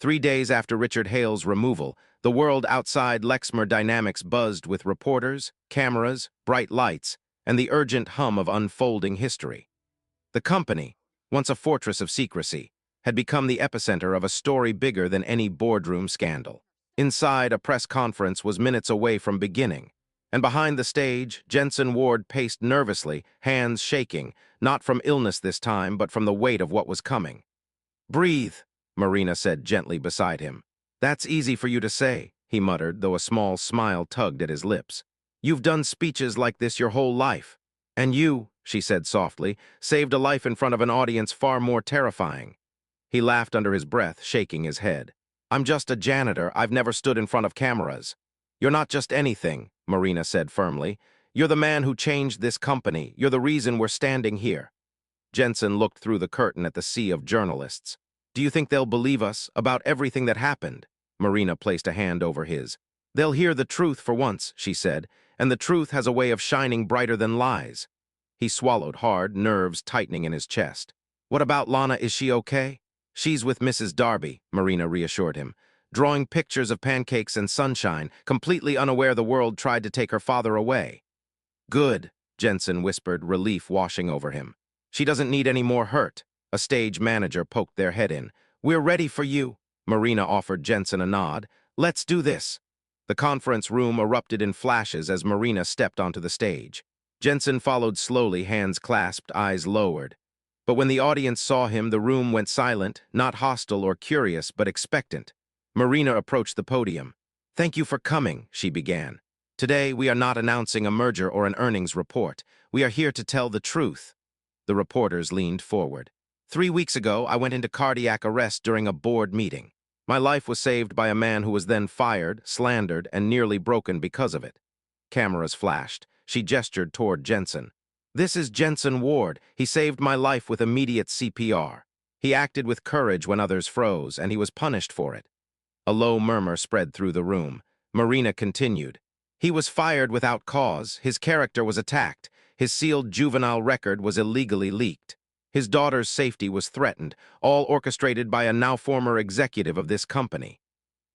3 days after Richard Hale's removal, the world outside Lexmer Dynamics buzzed with reporters, cameras, bright lights, and the urgent hum of unfolding history. The company, once a fortress of secrecy, had become the epicenter of a story bigger than any boardroom scandal. Inside, a press conference was minutes away from beginning, and behind the stage, Jensen Ward paced nervously, hands shaking, not from illness this time, but from the weight of what was coming. "Breathe," Marina said gently beside him. "That's easy for you to say," he muttered, though a small smile tugged at his lips. "You've done speeches like this your whole life. And you," she said softly, "saved a life in front of an audience far more terrifying." He laughed under his breath, shaking his head. "I'm just a janitor. I've never stood in front of cameras." "You're not just anything," Marina said firmly. "You're the man who changed this company. You're the reason we're standing here." Jensen looked through the curtain at the sea of journalists. "Do you think they'll believe us about everything that happened?" Marina placed a hand over his. "They'll hear the truth for once," she said, "and the truth has a way of shining brighter than lies." He swallowed hard, nerves tightening in his chest. "What about Lana? Is she okay?" "She's with Mrs. Darby," Marina reassured him, drawing pictures of pancakes and sunshine, completely unaware the world tried to take her father away. "Good," Jensen whispered, relief washing over him. "She doesn't need any more hurt." A stage manager poked their head in. "We're ready for you." Marina offered Jensen a nod. "Let's do this." The conference room erupted in flashes as Marina stepped onto the stage. Jensen followed slowly, hands clasped, eyes lowered. But when the audience saw him, the room went silent, not hostile or curious, but expectant. Marina approached the podium. "Thank you for coming," she began. "Today, we are not announcing a merger or an earnings report. We are here to tell the truth." The reporters leaned forward. "3 weeks ago, I went into cardiac arrest during a board meeting. My life was saved by a man who was then fired, slandered, and nearly broken because of it." Cameras flashed. She gestured toward Jensen. "This is Jensen Ward. He saved my life with immediate CPR. He acted with courage when others froze, and he was punished for it." A low murmur spread through the room. Marina continued. "He was fired without cause. His character was attacked. His sealed juvenile record was illegally leaked. His daughter's safety was threatened, all orchestrated by a now former executive of this company."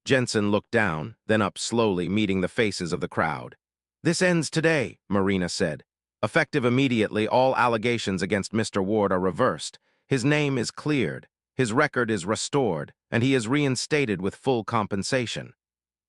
Jensen looked down, then up slowly, meeting the faces of the crowd. "This ends today," Marina said. "Effective immediately, all allegations against Mr. Ward are reversed. His name is cleared, his record is restored, and he is reinstated with full compensation."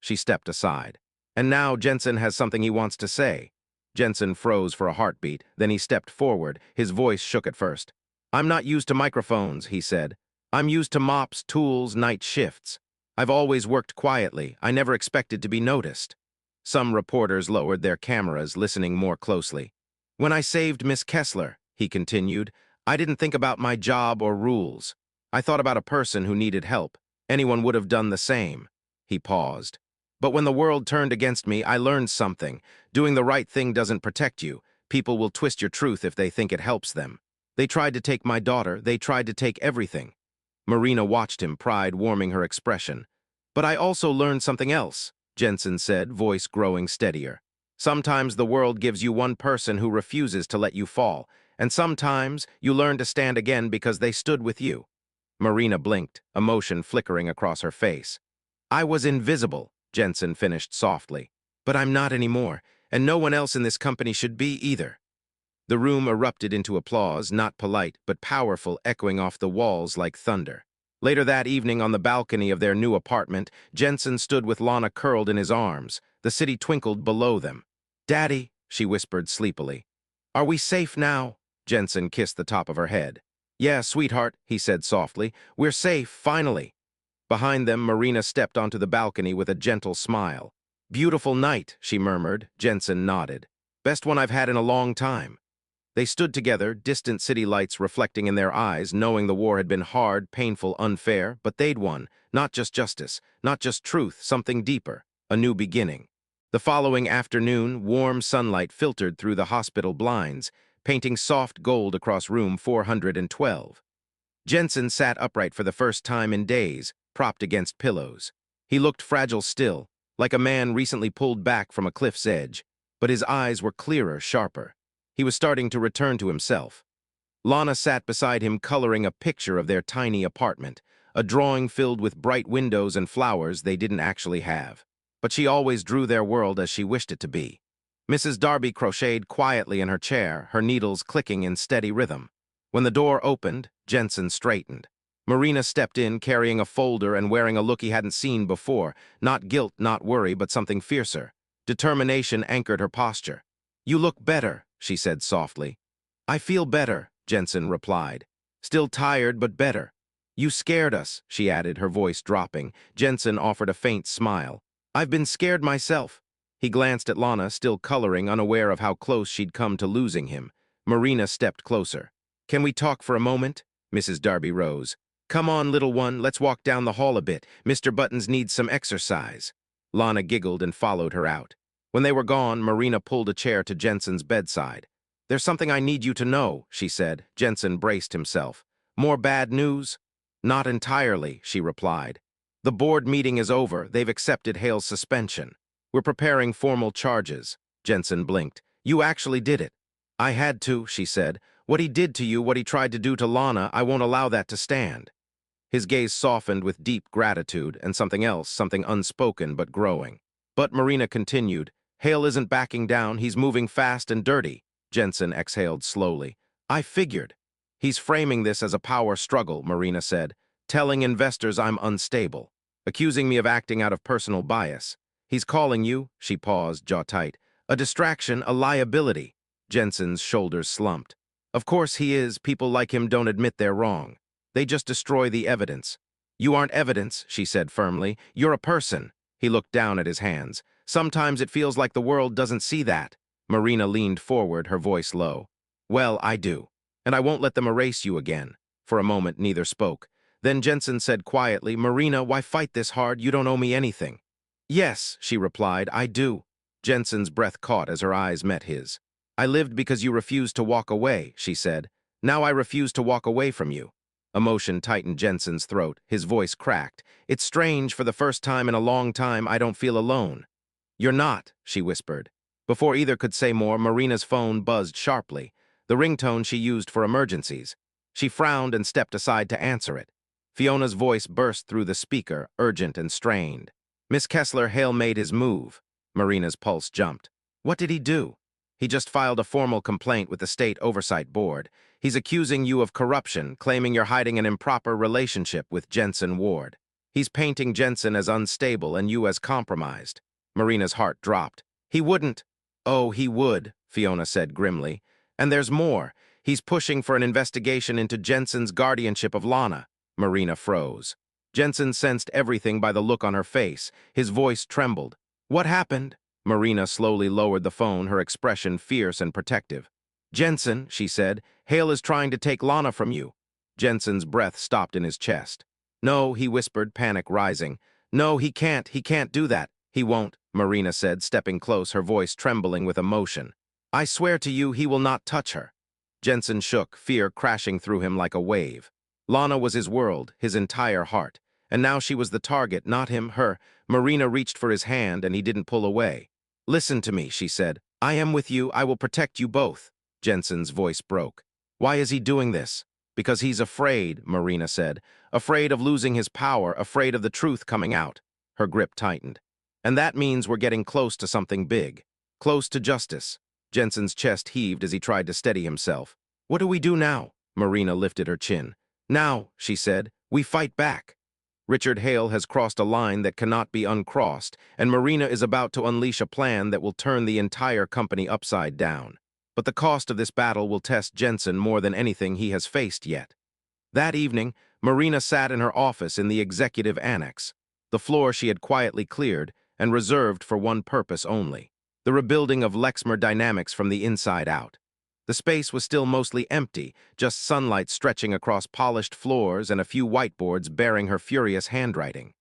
She stepped aside. "And now Jensen has something he wants to say." Jensen froze for a heartbeat, then he stepped forward. His voice shook at first. "I'm not used to microphones," he said. "I'm used to mops, tools, night shifts. I've always worked quietly. I never expected to be noticed." Some reporters lowered their cameras, listening more closely. "When I saved Miss Kessler," he continued, "I didn't think about my job or rules. I thought about a person who needed help. Anyone would have done the same." He paused. "But when the world turned against me, I learned something. Doing the right thing doesn't protect you. People will twist your truth if they think it helps them. They tried to take my daughter. They tried to take everything." Marina watched him, pride warming her expression. "But I also learned something else," Jensen said, voice growing steadier. "Sometimes the world gives you one person who refuses to let you fall, and sometimes you learn to stand again because they stood with you." Marina blinked, emotion flickering across her face. "I was invisible," Jensen finished softly. "But I'm not anymore, and no one else in this company should be either." The room erupted into applause, not polite, but powerful, echoing off the walls like thunder. Later that evening, on the balcony of their new apartment, Jensen stood with Lana curled in his arms. The city twinkled below them. "Daddy," she whispered sleepily. "Are we safe now?" Jensen kissed the top of her head. "Yeah, sweetheart," he said softly. "We're safe, finally." Behind them, Marina stepped onto the balcony with a gentle smile. "Beautiful night," she murmured. Jensen nodded. "Best one I've had in a long time." They stood together, distant city lights reflecting in their eyes, knowing the war had been hard, painful, unfair, but they'd won. Not just justice, not just truth, something deeper, a new beginning. The following afternoon, warm sunlight filtered through the hospital blinds, painting soft gold across room 412. Jensen sat upright for the first time in days, propped against pillows. He looked fragile still, like a man recently pulled back from a cliff's edge, but his eyes were clearer, sharper. He was starting to return to himself. Lana sat beside him, coloring a picture of their tiny apartment, a drawing filled with bright windows and flowers they didn't actually have. But she always drew their world as she wished it to be. Mrs. Darby crocheted quietly in her chair, her needles clicking in steady rhythm. When the door opened, Jensen straightened. Marina stepped in carrying a folder and wearing a look he hadn't seen before, not guilt, not worry, but something fiercer. Determination anchored her posture. "You look better," she said softly. "I feel better," Jensen replied. "Still tired, but better." "You scared us," she added, her voice dropping. Jensen offered a faint smile. "I've been scared myself." He glanced at Lana, still coloring, unaware of how close she'd come to losing him. Marina stepped closer. "Can we talk for a moment?" Mrs. Darby rose. "Come on, little one, let's walk down the hall a bit. Mr. Buttons needs some exercise." Lana giggled and followed her out. When they were gone, Marina pulled a chair to Jensen's bedside. "There's something I need you to know," she said. Jensen braced himself. "More bad news?" "Not entirely," she replied. "The board meeting is over. They've accepted Hale's suspension. We're preparing formal charges." Jensen blinked. "You actually did it." "I had to," she said. "What he did to you, what he tried to do to Lana, I won't allow that to stand." His gaze softened with deep gratitude and something else, something unspoken but growing. But Marina continued, "Hale isn't backing down, he's moving fast and dirty." Jensen exhaled slowly. "I figured." "He's framing this as a power struggle," Marina said, "telling investors I'm unstable, accusing me of acting out of personal bias. He's calling you," she paused, jaw tight, "a distraction, a liability." Jensen's shoulders slumped. "Of course he is. People like him don't admit they're wrong. They just destroy the evidence." "You aren't evidence," she said firmly. "You're a person." He looked down at his hands. "Sometimes it feels like the world doesn't see that." Marina leaned forward, her voice low. "Well, I do. And I won't let them erase you again." For a moment, neither spoke. Then Jensen said quietly, "Marina, why fight this hard? You don't owe me anything." "Yes," she replied, "I do." Jensen's breath caught as her eyes met his. "I lived because you refused to walk away," she said. "Now I refuse to walk away from you." Emotion tightened Jensen's throat. His voice cracked. "It's strange, for the first time in a long time, I don't feel alone." "You're not," she whispered. Before either could say more, Marina's phone buzzed sharply, the ringtone she used for emergencies. She frowned and stepped aside to answer it. Fiona's voice burst through the speaker, urgent and strained. "Miss Kessler, Hale made his move." Marina's pulse jumped. "What did he do?" "He just filed a formal complaint with the State Oversight Board. He's accusing you of corruption, claiming you're hiding an improper relationship with Jensen Ward. He's painting Jensen as unstable and you as compromised." Marina's heart dropped. "He wouldn't." "Oh, he would," Fiona said grimly. "And there's more. He's pushing for an investigation into Jensen's guardianship of Lana." Marina froze. Jensen sensed everything by the look on her face. His voice trembled. "What happened?" Marina slowly lowered the phone, her expression fierce and protective. "Jensen," she said, "Hale is trying to take Lana from you." Jensen's breath stopped in his chest. "No," he whispered, panic rising. "No, he can't do that." "He won't," Marina said, stepping close, her voice trembling with emotion. "I swear to you, he will not touch her." Jensen shook, fear crashing through him like a wave. Lana was his world, his entire heart. And now she was the target, not him, her. Marina reached for his hand, and he didn't pull away. "Listen to me," she said. "I am with you. I will protect you both." Jensen's voice broke. "Why is he doing this?" "Because he's afraid," Marina said. "Afraid of losing his power, afraid of the truth coming out." Her grip tightened. "And that means we're getting close to something big. Close to justice." Jensen's chest heaved as he tried to steady himself. "What do we do now?" Marina lifted her chin. "Now," she said, "we fight back." Richard Hale has crossed a line that cannot be uncrossed, and Marina is about to unleash a plan that will turn the entire company upside down. But the cost of this battle will test Jensen more than anything he has faced yet. That evening, Marina sat in her office in the executive annex, the floor she had quietly cleared and reserved for one purpose only: the rebuilding of Lexmer Dynamics from the inside out. The space was still mostly empty, just sunlight stretching across polished floors and a few whiteboards bearing her furious handwriting.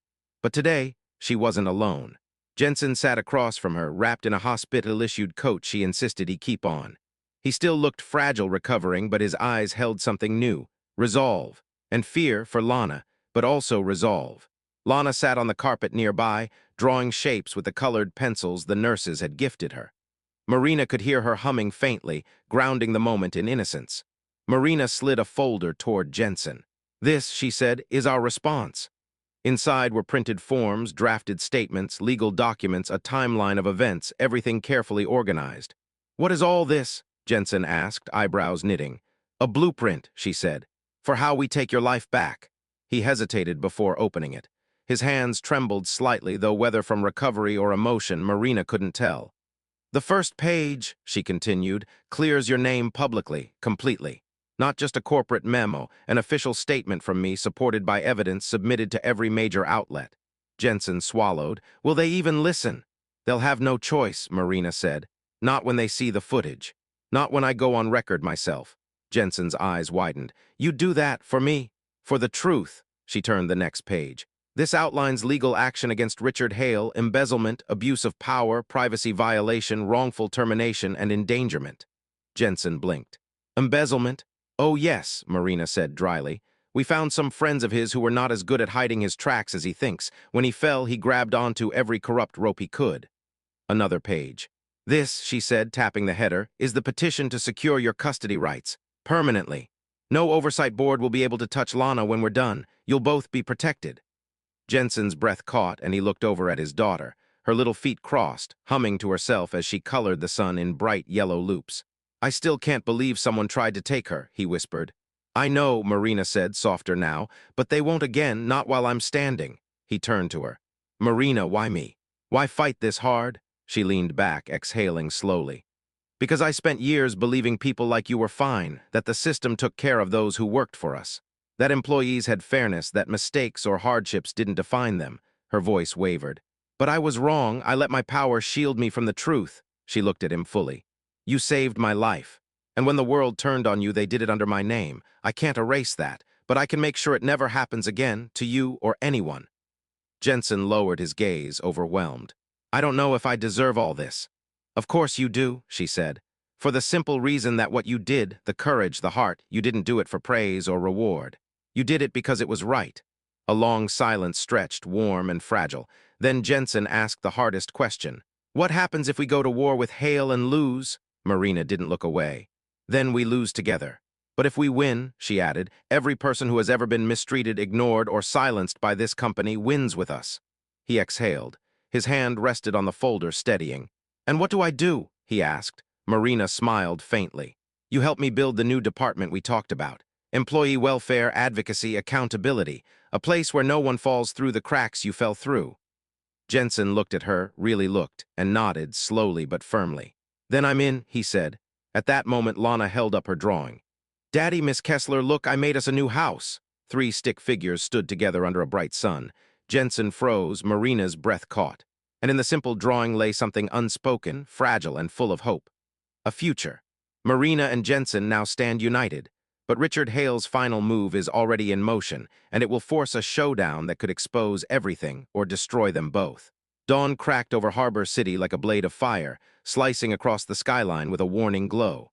But today, she wasn't alone. Jensen sat across from her, wrapped in a hospital-issued coat she insisted he keep on. He still looked fragile recovering, but his eyes held something new: resolve, and fear for Lana, but also resolve. Lana sat on the carpet nearby, drawing shapes with the colored pencils the nurses had gifted her. Marina could hear her humming faintly, grounding the moment in innocence. Marina slid a folder toward Jensen. "This," she said, "is our response." Inside were printed forms, drafted statements, legal documents, a timeline of events, everything carefully organized. "What is all this?" Jensen asked, eyebrows knitting. "A blueprint," she said, "for how we take your life back." He hesitated before opening it. His hands trembled slightly, though whether from recovery or emotion, Marina couldn't tell. "The first page," she continued, "clears your name publicly, completely. Not just a corporate memo, an official statement from me supported by evidence submitted to every major outlet." Jensen swallowed. "Will they even listen?" "They'll have no choice," Marina said. "Not when they see the footage. Not when I go on record myself." Jensen's eyes widened. "You do that for me? For the truth?" She turned the next page. "This outlines legal action against Richard Hale, embezzlement, abuse of power, privacy violation, wrongful termination, and endangerment." Jensen blinked. "Embezzlement? Oh yes," Marina said dryly. "We found some friends of his who were not as good at hiding his tracks as he thinks. When he fell, he grabbed onto every corrupt rope he could." Another page. "This," she said, tapping the header, "is the petition to secure your custody rights. Permanently. No oversight board will be able to touch Lana when we're done. You'll both be protected." Jensen's breath caught, and he looked over at his daughter, her little feet crossed, humming to herself as she colored the sun in bright yellow loops. "I still can't believe someone tried to take her," he whispered. "I know," Marina said, softer now, "but they won't again, not while I'm standing." He turned to her. "Marina, why me? Why fight this hard?" She leaned back, exhaling slowly. "Because I spent years believing people like you were fine, that the system took care of those who worked for us. That employees had fairness, that mistakes or hardships didn't define them." Her voice wavered. "But I was wrong. I let my power shield me from the truth." She looked at him fully. "You saved my life. And when the world turned on you, they did it under my name. I can't erase that, but I can make sure it never happens again, to you or anyone." Jensen lowered his gaze, overwhelmed. "I don't know if I deserve all this." "Of course you do," she said. "For the simple reason that what you did, the courage, the heart, you didn't do it for praise or reward. You did it because it was right." A long silence stretched, warm and fragile. Then Jensen asked the hardest question. "What happens if we go to war with Hale and lose?" Marina didn't look away. "Then we lose together. But if we win," she added, "every person who has ever been mistreated, ignored, or silenced by this company wins with us." He exhaled. His hand rested on the folder, steadying. "And what do I do?" he asked. Marina smiled faintly. "You help me build the new department we talked about. Employee welfare, advocacy, accountability. A place where no one falls through the cracks you fell through." Jensen looked at her, really looked, and nodded, slowly but firmly. "Then I'm in," he said. At that moment, Lana held up her drawing. "Daddy, Miss Kessler, look, I made us a new house." 3 stick figures stood together under a bright sun. Jensen froze, Marina's breath caught. And in the simple drawing lay something unspoken, fragile, and full of hope. A future. Marina and Jensen now stand united. But Richard Hale's final move is already in motion, and it will force a showdown that could expose everything or destroy them both. Dawn cracked over Harbor City like a blade of fire, slicing across the skyline with a warning glow.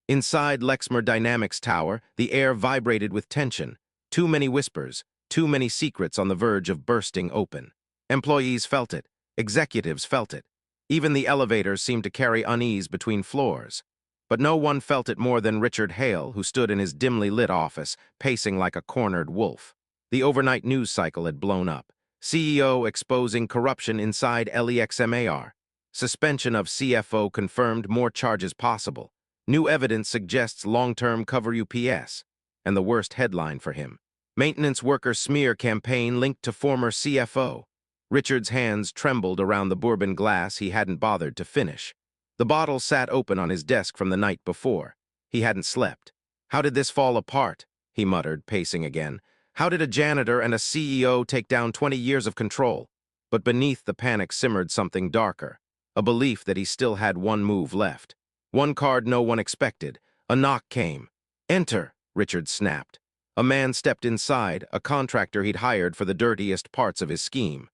Inside Lexmer Dynamics Tower, the air vibrated with tension. Too many whispers, too many secrets on the verge of bursting open. Employees felt it. Executives felt it. Even the elevators seemed to carry unease between floors. But no one felt it more than Richard Hale, who stood in his dimly lit office, pacing like a cornered wolf. The overnight news cycle had blown up. CEO exposing corruption inside LEXMAR. Suspension of CFO confirmed, more charges possible. New evidence suggests long-term cover UPS. And the worst headline for him. Maintenance worker smear campaign linked to former CFO. Richard's hands trembled around the bourbon glass he hadn't bothered to finish. The bottle sat open on his desk from the night before. He hadn't slept. "How did this fall apart?" he muttered, pacing again. "How did a janitor and a CEO take down 20 years of control?" But beneath the panic simmered something darker, a belief that he still had one move left. One card no one expected. A knock came. "Enter," Richard snapped. A man stepped inside, a contractor he'd hired for the dirtiest parts of his scheme.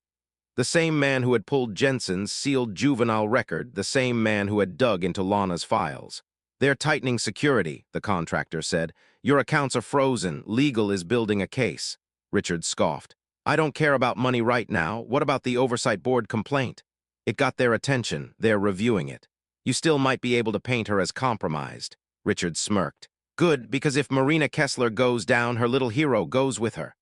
The same man who had pulled Jensen's sealed juvenile record, the same man who had dug into Lana's files. "They're tightening security," the contractor said. "Your accounts are frozen. Legal is building a case." Richard scoffed. "I don't care about money right now. What about the oversight board complaint?" "It got their attention. They're reviewing it." "You still might be able to paint her as compromised." Richard smirked. Good, because if Marina Kessler goes down, her little hero goes with her.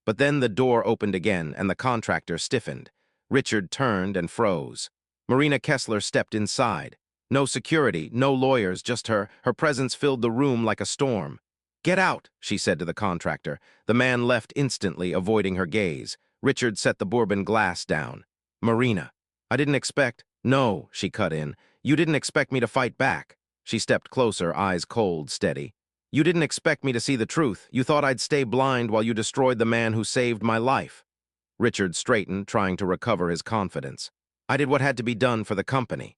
But then the door opened again, and the contractor stiffened. Richard turned and froze. Marina Kessler stepped inside. No security, no lawyers, just her. Her presence filled the room like a storm. "Get out," she said to the contractor. The man left instantly, avoiding her gaze. Richard set the bourbon glass down. "Marina, I didn't expect—" "No," she cut in. "You didn't expect me to fight back." She stepped closer, eyes cold, steady. "You didn't expect me to see the truth. You thought I'd stay blind while you destroyed the man who saved my life." Richard straightened, trying to recover his confidence. "I did what had to be done for the company."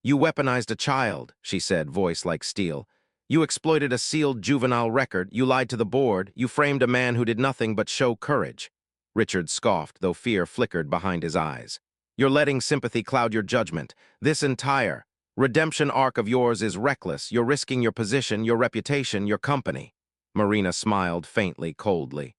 "You weaponized a child," she said, voice like steel. "You exploited a sealed juvenile record. You lied to the board. You framed a man who did nothing but show courage." Richard scoffed, though fear flickered behind his eyes. "You're letting sympathy cloud your judgment. This entire redemption arc of yours is reckless. You're risking your position, your reputation, your company." Marina smiled faintly, coldly.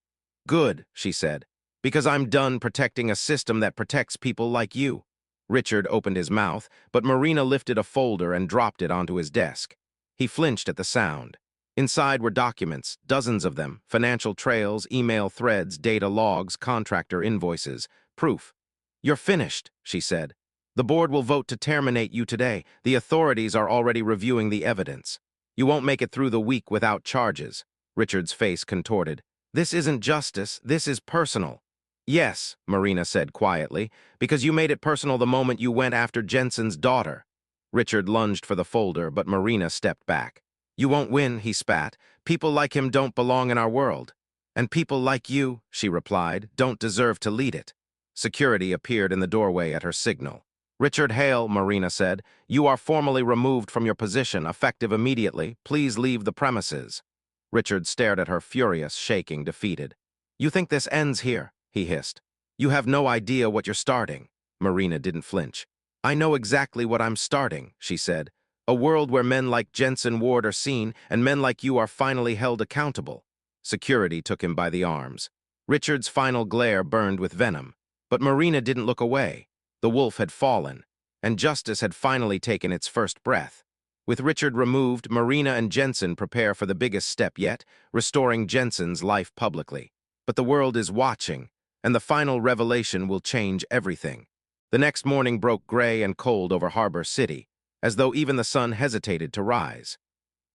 "Good," she said, "because I'm done protecting a system that protects people like you." Richard opened his mouth, but Marina lifted a folder and dropped it onto his desk. He flinched at the sound. Inside were documents, dozens of them, financial trails, email threads, data logs, contractor invoices, proof. "You're finished," she said. "The board will vote to terminate you today. The authorities are already reviewing the evidence. You won't make it through the week without charges." Richard's face contorted. "This isn't justice, this is personal." "Yes," Marina said quietly, "because you made it personal the moment you went after Jensen's daughter." Richard lunged for the folder, but Marina stepped back. "You won't win," he spat. "People like him don't belong in our world. And people like you," she replied, "don't deserve to lead it." Security appeared in the doorway at her signal. "Richard Hale," Marina said, "you are formally removed from your position, effective immediately. Please leave the premises." Richard stared at her, furious, shaking, defeated. "You think this ends here?" he hissed. "You have no idea what you're starting." Marina didn't flinch. "I know exactly what I'm starting," she said. "A world where men like Jensen Ward are seen, and men like you are finally held accountable." Security took him by the arms. Richard's final glare burned with venom. But Marina didn't look away. The wolf had fallen, and justice had finally taken its first breath. With Richard removed, Marina and Jensen prepare for the biggest step yet, restoring Jensen's life publicly. But the world is watching, and the final revelation will change everything. The next morning broke gray and cold over Harbor City, as though even the sun hesitated to rise.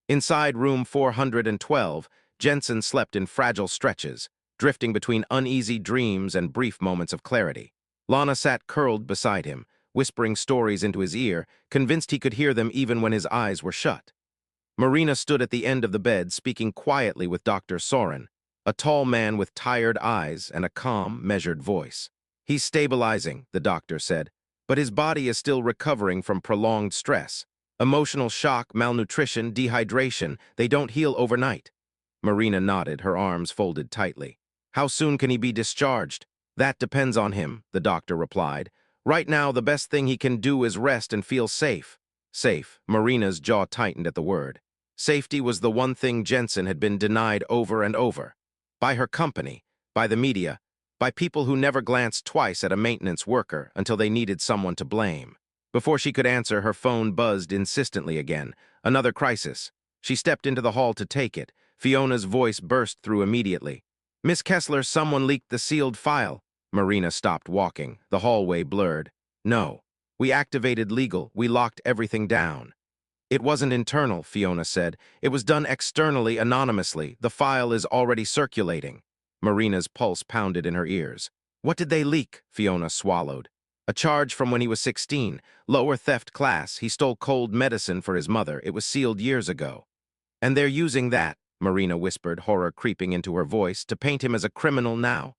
Inside room 412, Jensen slept in fragile stretches, drifting between uneasy dreams and brief moments of clarity. Lana sat curled beside him, whispering stories into his ear, convinced he could hear them even when his eyes were shut. Marina stood at the end of the bed, speaking quietly with Dr. Soren, a tall man with tired eyes and a calm, measured voice. "He's stabilizing," the doctor said, "but his body is still recovering from prolonged stress. Emotional shock, malnutrition, dehydration, they don't heal overnight." Marina nodded, her arms folded tightly. "How soon can he be discharged?" "That depends on him," the doctor replied. "Right now, the best thing he can do is rest and feel safe." Safe. Marina's jaw tightened at the word. Safety was the one thing Jensen had been denied over and over. By her company, by the media, by people who never glanced twice at a maintenance worker until they needed someone to blame. Before she could answer, her phone buzzed insistently again. Another crisis. She stepped into the hall to take it. Fiona's voice burst through immediately. "Miss Kessler, someone leaked the sealed file." Marina stopped walking. The hallway blurred. "No. We activated legal. We locked everything down." "It wasn't internal," Fiona said. "It was done externally, anonymously. The file is already circulating." Marina's pulse pounded in her ears. "What did they leak?" Fiona swallowed. "A charge from when he was 16. Lower theft class. He stole cold medicine for his mother. It was sealed years ago." "And they're using that," Marina whispered, horror creeping into her voice, "to paint him as a criminal now."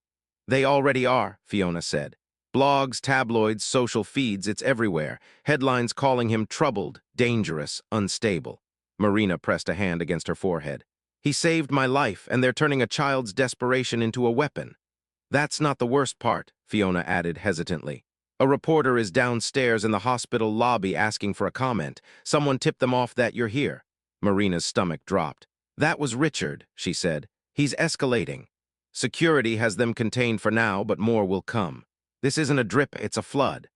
"They already are," Fiona said. "Blogs, tabloids, social feeds, it's everywhere. Headlines calling him troubled, dangerous, unstable." Marina pressed a hand against her forehead. "He saved my life, and they're turning a child's desperation into a weapon." "That's not the worst part," Fiona added hesitantly. "A reporter is downstairs in the hospital lobby asking for a comment. Someone tipped them off that you're here." Marina's stomach dropped. "That was Richard," she said. "He's escalating. Security has them contained for now, but more will come. This isn't a drip, it's a flood."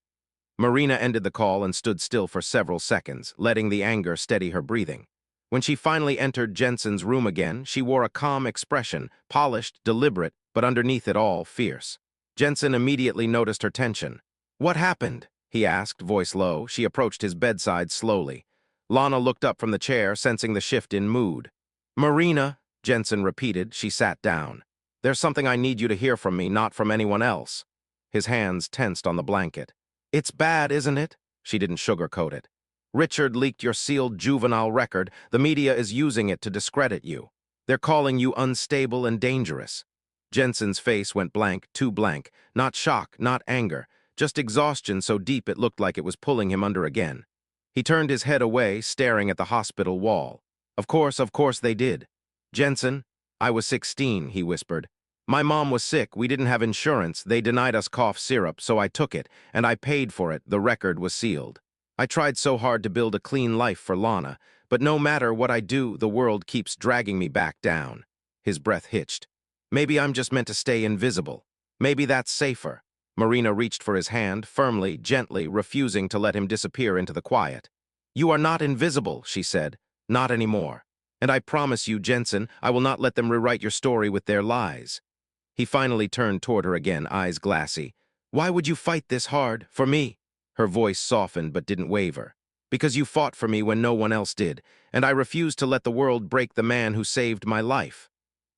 Marina ended the call and stood still for several seconds, letting the anger steady her breathing. When she finally entered Jensen's room again, she wore a calm expression, polished, deliberate, but underneath it all, fierce. Jensen immediately noticed her tension. "What happened?" he asked, voice low. She approached his bedside slowly. Lana looked up from the chair, sensing the shift in mood. "Marina," Jensen repeated. She sat down. "There's something I need you to hear from me, not from anyone else." His hands tensed on the blanket. "It's bad, isn't it?" She didn't sugarcoat it. "Richard leaked your sealed juvenile record. The media is using it to discredit you. They're calling you unstable and dangerous." Jensen's face went blank, too blank. Not shock, not anger, just exhaustion so deep it looked like it was pulling him under again. He turned his head away, staring at the hospital wall. Of course they did. "Jensen, I was 16, he whispered. "My mom was sick, we didn't have insurance, they denied us cough syrup, so I took it, and I paid for it, the record was sealed. I tried so hard to build a clean life for Lana, but no matter what I do, the world keeps dragging me back down." His breath hitched. "Maybe I'm just meant to stay invisible. Maybe that's safer." Marina reached for his hand, firmly, gently, refusing to let him disappear into the quiet. "You are not invisible," she said. "Not anymore. And I promise you, Jensen, I will not let them rewrite your story with their lies." He finally turned toward her again, eyes glassy. "Why would you fight this hard? For me?" Her voice softened but didn't waver. "Because you fought for me when no one else did, and I refuse to let the world break the man who saved my life."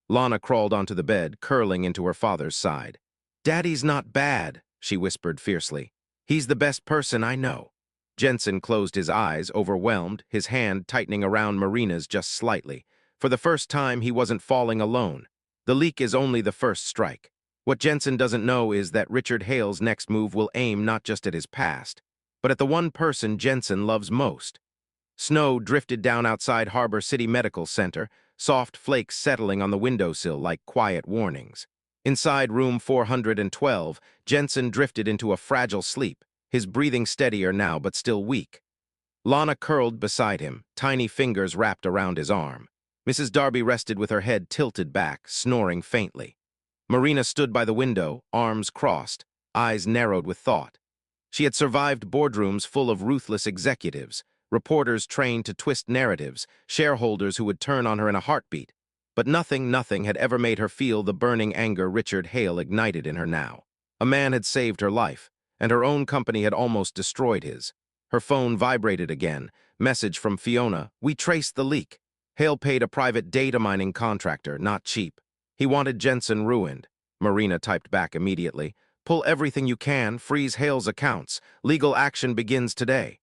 Lana crawled onto the bed, curling into her father's side. "Daddy's not bad," she whispered fiercely. "He's the best person I know." Jensen closed his eyes, overwhelmed, his hand tightening around Marina's just slightly. For the first time, he wasn't falling alone. The leak is only the first strike. What Jensen doesn't know is that Richard Hale's next move will aim not just at his past, but at the one person Jensen loves most. Snow drifted down outside Harbor City Medical Center, soft flakes settling on the windowsill like quiet warnings. Inside room 412, Jensen drifted into a fragile sleep, his breathing steadier now but still weak. Lana curled beside him, tiny fingers wrapped around his arm. Mrs. Darby rested with her head tilted back, snoring faintly. Marina stood by the window, arms crossed, eyes narrowed with thought. She had survived boardrooms full of ruthless executives, reporters trained to twist narratives, shareholders who would turn on her in a heartbeat. But nothing had ever made her feel the burning anger Richard Hale ignited in her now. A man had saved her life, and her own company had almost destroyed his. Her phone vibrated again. Message from Fiona: "We traced the leak. Hale paid a private data mining contractor, not cheap. He wanted Jensen ruined." Marina typed back immediately. "Pull everything you can, freeze Hale's accounts. Legal action begins today."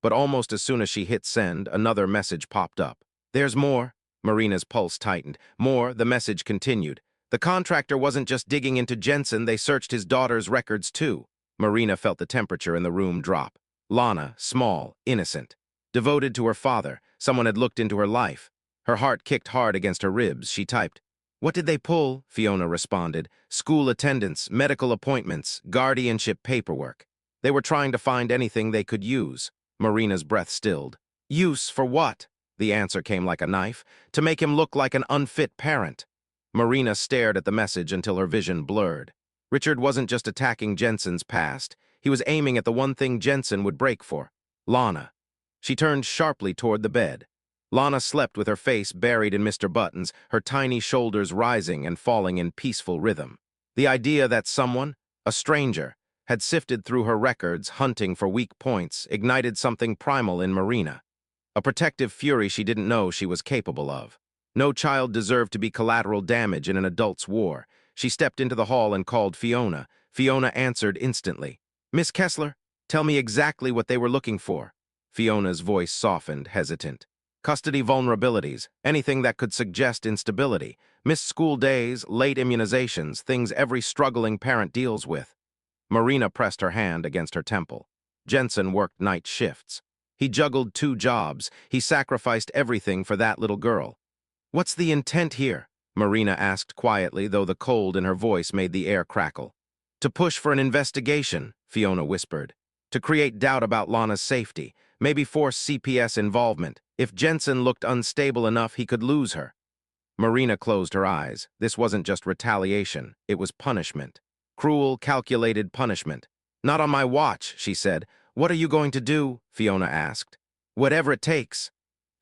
But almost as soon as she hit send, another message popped up. "There's more." Marina's pulse tightened. "More," the message continued. "The contractor wasn't just digging into Jensen, they searched his daughter's records too." Marina felt the temperature in the room drop. Lana, small, innocent, devoted to her father, someone had looked into her life. Her heart kicked hard against her ribs. She typed, "What did they pull?" Fiona responded. "School attendance, medical appointments, guardianship paperwork. They were trying to find anything they could use." Marina's breath stilled. "Use for what?" The answer came like a knife. "To make him look like an unfit parent." Marina stared at the message until her vision blurred. Richard wasn't just attacking Jensen's past. He was aiming at the one thing Jensen would break for: Lana. She turned sharply toward the bed. Lana slept with her face buried in Mr. Button's, her tiny shoulders rising and falling in peaceful rhythm. The idea that someone, a stranger, had sifted through her records, hunting for weak points, ignited something primal in Marina. A protective fury she didn't know she was capable of. No child deserved to be collateral damage in an adult's war. She stepped into the hall and called Fiona. Fiona answered instantly. "Miss Kessler, tell me exactly what they were looking for." Fiona's voice softened, hesitant. "Custody vulnerabilities, anything that could suggest instability. Missed school days, late immunizations, things every struggling parent deals with." Marina pressed her hand against her temple. Jensen worked night shifts. He juggled 2 jobs. He sacrificed everything for that little girl. "What's the intent here?" Marina asked quietly, though the cold in her voice made the air crackle. "To push for an investigation," Fiona whispered. "To create doubt about Lana's safety. Maybe force CPS involvement. If Jensen looked unstable enough, he could lose her." Marina closed her eyes. This wasn't just retaliation. It was punishment. Cruel, calculated punishment. "Not on my watch," she said. "What are you going to do?" Fiona asked. "Whatever it takes."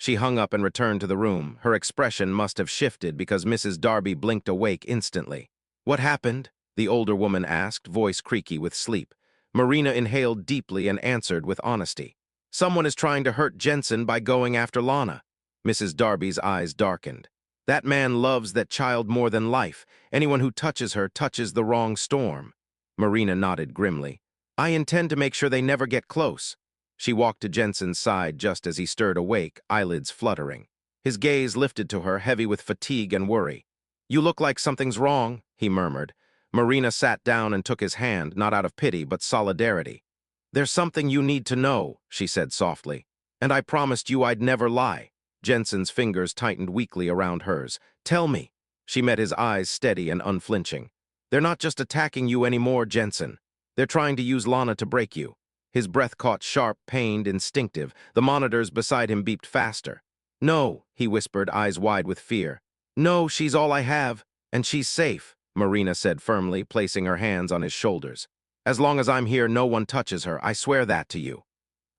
She hung up and returned to the room. Her expression must have shifted because Mrs. Darby blinked awake instantly. "What happened?" the older woman asked, voice creaky with sleep. Marina inhaled deeply and answered with honesty. "Someone is trying to hurt Jensen by going after Lana." Mrs. Darby's eyes darkened. "That man loves that child more than life. Anyone who touches her touches the wrong storm." Marina nodded grimly. "I intend to make sure they never get close." She walked to Jensen's side just as he stirred awake, eyelids fluttering. His gaze lifted to her, heavy with fatigue and worry. "You look like something's wrong," he murmured. Marina sat down and took his hand, not out of pity, but solidarity. "There's something you need to know," she said softly. "And I promised you I'd never lie." Jensen's fingers tightened weakly around hers. "Tell me." She met his eyes steady and unflinching. "They're not just attacking you anymore, Jensen. They're trying to use Lana to break you." His breath caught sharp, pained, instinctive. The monitors beside him beeped faster. "No," he whispered, eyes wide with fear. "No, she's all I have, and she's safe," Marina said firmly, placing her hands on his shoulders. "As long as I'm here, no one touches her. I swear that to you."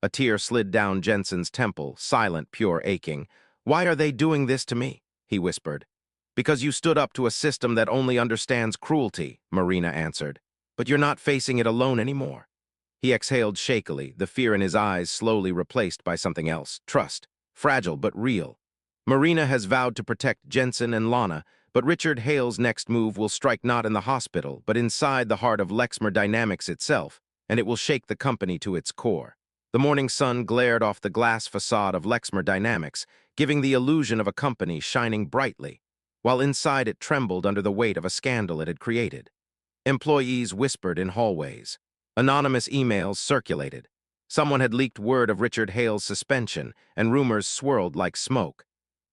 A tear slid down Jensen's temple, silent, pure aching. "Why are they doing this to me?" he whispered. "Because you stood up to a system that only understands cruelty," Marina answered. "But you're not facing it alone anymore." He exhaled shakily, the fear in his eyes slowly replaced by something else. Trust. Fragile but real. Marina has vowed to protect Jensen and Lana, but Richard Hale's next move will strike not in the hospital, but inside the heart of Lexmer Dynamics itself, and it will shake the company to its core. The morning sun glared off the glass facade of Lexmer Dynamics, giving the illusion of a company shining brightly, while inside it trembled under the weight of a scandal it had created. Employees whispered in hallways. Anonymous emails circulated. Someone had leaked word of Richard Hale's suspension, and rumors swirled like smoke.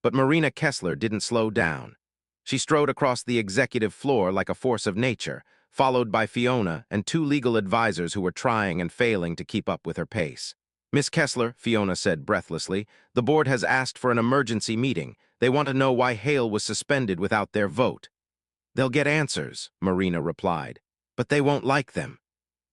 But Marina Kessler didn't slow down. She strode across the executive floor like a force of nature, followed by Fiona and two legal advisors who were trying and failing to keep up with her pace. "Miss Kessler," Fiona said breathlessly, "the board has asked for an emergency meeting. They want to know why Hale was suspended without their vote." "They'll get answers," Marina replied, "but they won't like them."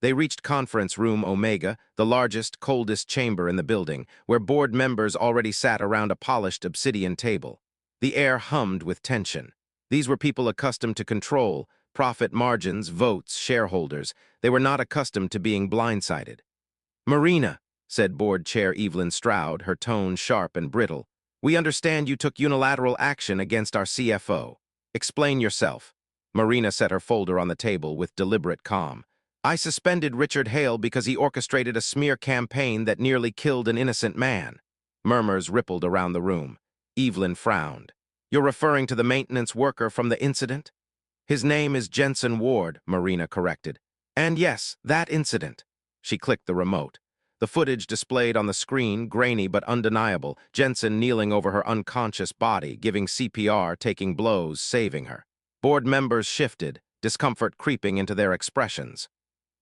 They reached conference room Omega, the largest, coldest chamber in the building, where board members already sat around a polished obsidian table. The air hummed with tension. These were people accustomed to control, profit margins, votes, shareholders. They were not accustomed to being blindsided. "Marina," said board chair Evelyn Stroud, her tone sharp and brittle, "we understand you took unilateral action against our CFO. Explain yourself." Marina set her folder on the table with deliberate calm. "I suspended Richard Hale because he orchestrated a smear campaign that nearly killed an innocent man." Murmurs rippled around the room. Evelyn frowned. "You're referring to the maintenance worker from the incident?" "His name is Jensen Ward," Marina corrected. "And yes, that incident." She clicked the remote. The footage displayed on the screen, grainy but undeniable, Jensen kneeling over her unconscious body, giving CPR, taking blows, saving her. Board members shifted, discomfort creeping into their expressions.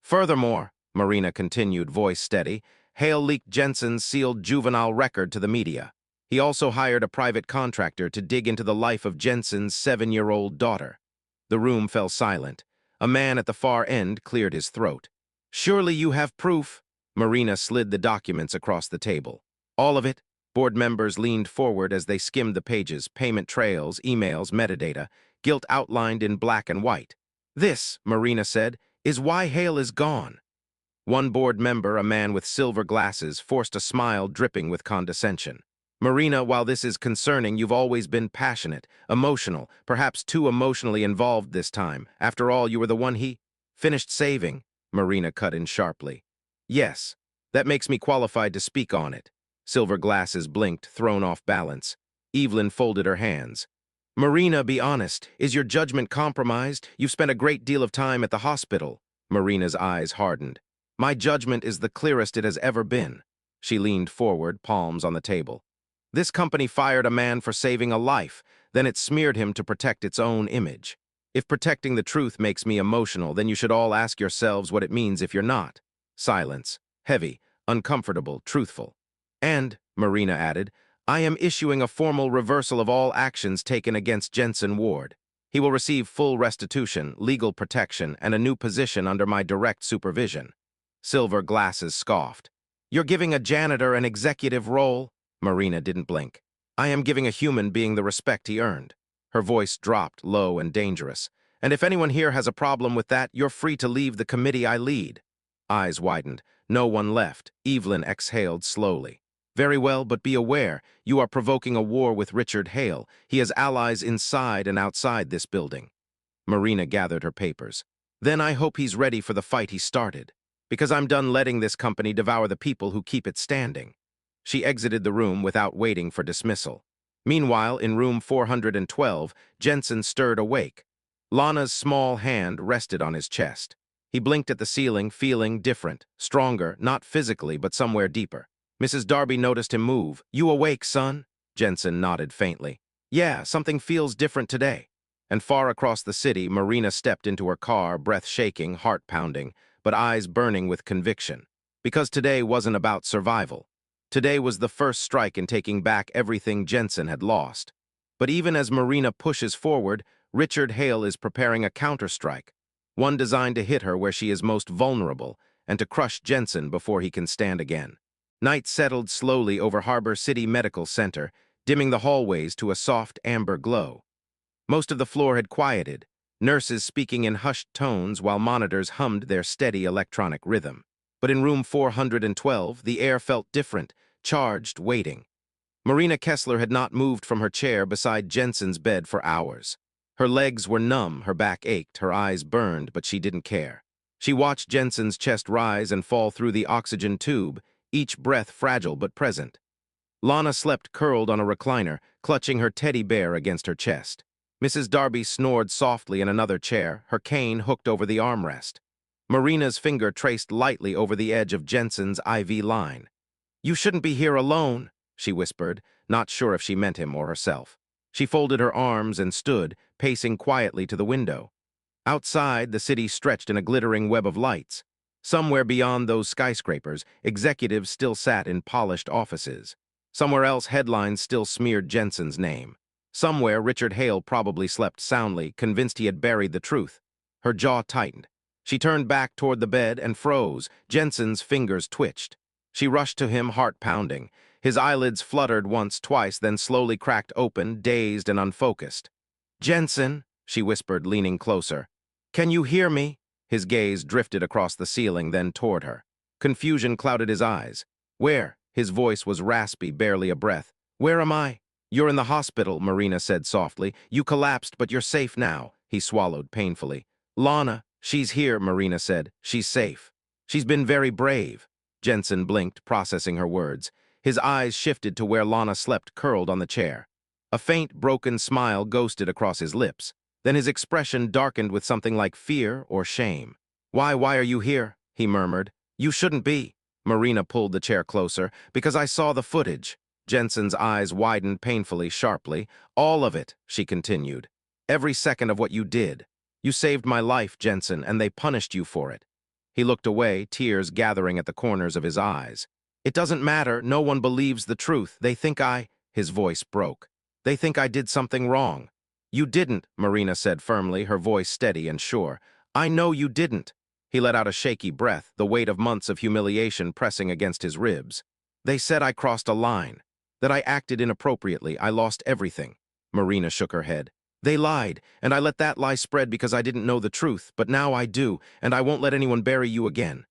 "Furthermore," Marina continued, voice steady, "Hale leaked Jensen's sealed juvenile record to the media. He also hired a private contractor to dig into the life of Jensen's 7-year-old daughter." The room fell silent. A man at the far end cleared his throat. "Surely you have proof." Marina slid the documents across the table. "All of it?" Board members leaned forward as they skimmed the pages, payment trails, emails, metadata, guilt outlined in black and white. "This," Marina said, "is why Hale is gone." One board member, a man with silver glasses, forced a smile dripping with condescension. "Marina, while this is concerning, you've always been passionate, emotional, perhaps too emotionally involved this time. After all, you were the one he finished saving," Marina cut in sharply. "Yes, that makes me qualified to speak on it." Silver glasses blinked, thrown off balance. Evelyn folded her hands. "Marina, be honest. Is your judgment compromised? You've spent a great deal of time at the hospital." Marina's eyes hardened. "My judgment is the clearest it has ever been." She leaned forward, palms on the table. "This company fired a man for saving a life, then it smeared him to protect its own image. If protecting the truth makes me emotional, then you should all ask yourselves what it means if you're not." Silence. Heavy, uncomfortable, truthful. "And," Marina added, "I am issuing a formal reversal of all actions taken against Jensen Ward. He will receive full restitution, legal protection, and a new position under my direct supervision." Silver glasses scoffed. "You're giving a janitor an executive role?" Marina didn't blink. I am giving a human being the respect he earned. Her voice dropped, low and dangerous. And if anyone here has a problem with that, you're free to leave the committee I lead. Eyes widened. No one left. Evelyn exhaled slowly. Very well, but be aware, you are provoking a war with Richard Hale. He has allies inside and outside this building. Marina gathered her papers. Then I hope he's ready for the fight he started, because I'm done letting this company devour the people who keep it standing. She exited the room without waiting for dismissal. Meanwhile, in room 412, Jensen stirred awake. Lana's small hand rested on his chest. He blinked at the ceiling, feeling different, stronger, not physically, but somewhere deeper. Mrs. Darby noticed him move. You awake, son? Jensen nodded faintly. Yeah, something feels different today. And far across the city, Marina stepped into her car, breath shaking, heart pounding, but eyes burning with conviction. Because today wasn't about survival. Today was the first strike in taking back everything Jensen had lost. But even as Marina pushes forward, Richard Hale is preparing a counterstrike, one designed to hit her where she is most vulnerable and to crush Jensen before he can stand again. Night settled slowly over Harbor City Medical Center, dimming the hallways to a soft amber glow. Most of the floor had quieted, nurses speaking in hushed tones while monitors hummed their steady electronic rhythm. But in room 412, the air felt different, charged, waiting. Marina Kessler had not moved from her chair beside Jensen's bed for hours. Her legs were numb, her back ached, her eyes burned, but she didn't care. She watched Jensen's chest rise and fall through the oxygen tube, each breath fragile but present. Lana slept curled on a recliner, clutching her teddy bear against her chest. Mrs. Darby snored softly in another chair, her cane hooked over the armrest. Marina's finger traced lightly over the edge of Jensen's IV line. You shouldn't be here alone, she whispered, not sure if she meant him or herself. She folded her arms and stood, pacing quietly to the window. Outside, the city stretched in a glittering web of lights. Somewhere beyond those skyscrapers, executives still sat in polished offices. Somewhere else, headlines still smeared Jensen's name. Somewhere, Richard Hale probably slept soundly, convinced he had buried the truth. Her jaw tightened. She turned back toward the bed and froze. Jensen's fingers twitched. She rushed to him, heart pounding. His eyelids fluttered once, twice, then slowly cracked open, dazed and unfocused. Jensen, she whispered, leaning closer. Can you hear me? His gaze drifted across the ceiling, then toward her. Confusion clouded his eyes. Where? His voice was raspy, barely a breath. Where am I? You're in the hospital, Marina said softly. You collapsed, but you're safe now. He swallowed painfully. Lana, she's here, Marina said. She's safe. She's been very brave. Jensen blinked, processing her words. His eyes shifted to where Lana slept curled on the chair. A faint, broken smile ghosted across his lips. Then his expression darkened with something like fear or shame. Why are you here? He murmured. You shouldn't be. Marina pulled the chair closer. Because I saw the footage. Jensen's eyes widened painfully, sharply. All of it, she continued. Every second of what you did. You saved my life, Jensen, and they punished you for it. He looked away, tears gathering at the corners of his eyes. It doesn't matter. No one believes the truth. They think His voice broke. They think I did something wrong. You didn't, Marina said firmly, her voice steady and sure. I know you didn't. He let out a shaky breath, the weight of months of humiliation pressing against his ribs. They said I crossed a line. That I acted inappropriately, I lost everything. Marina shook her head. They lied, and I let that lie spread because I didn't know the truth, but now I do, and I won't let anyone bury you again.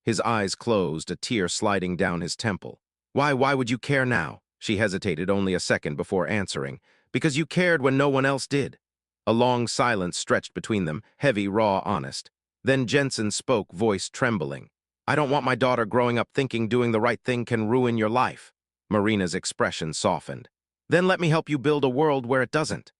His eyes closed, a tear sliding down his temple. Why would you care now? She hesitated only a second before answering. Because you cared when no one else did. A long silence stretched between them, heavy, raw, honest. Then Jensen spoke, voice trembling. I don't want my daughter growing up thinking doing the right thing can ruin your life. Marina's expression softened. Then let me help you build a world where it doesn't.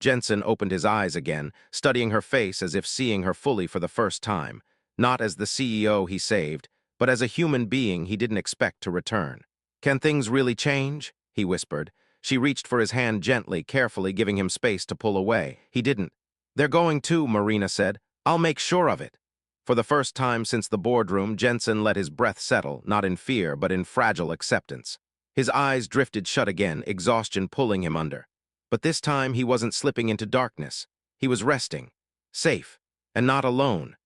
Jensen opened his eyes again, studying her face as if seeing her fully for the first time, not as the CEO he saved, but as a human being he didn't expect to return. Can things really change? He whispered. She reached for his hand gently, carefully giving him space to pull away. He didn't. They're going to, Marina said. I'll make sure of it. For the first time since the boardroom, Jensen let his breath settle, not in fear, but in fragile acceptance. His eyes drifted shut again, exhaustion pulling him under. But this time he wasn't slipping into darkness. He was resting, safe, and not alone.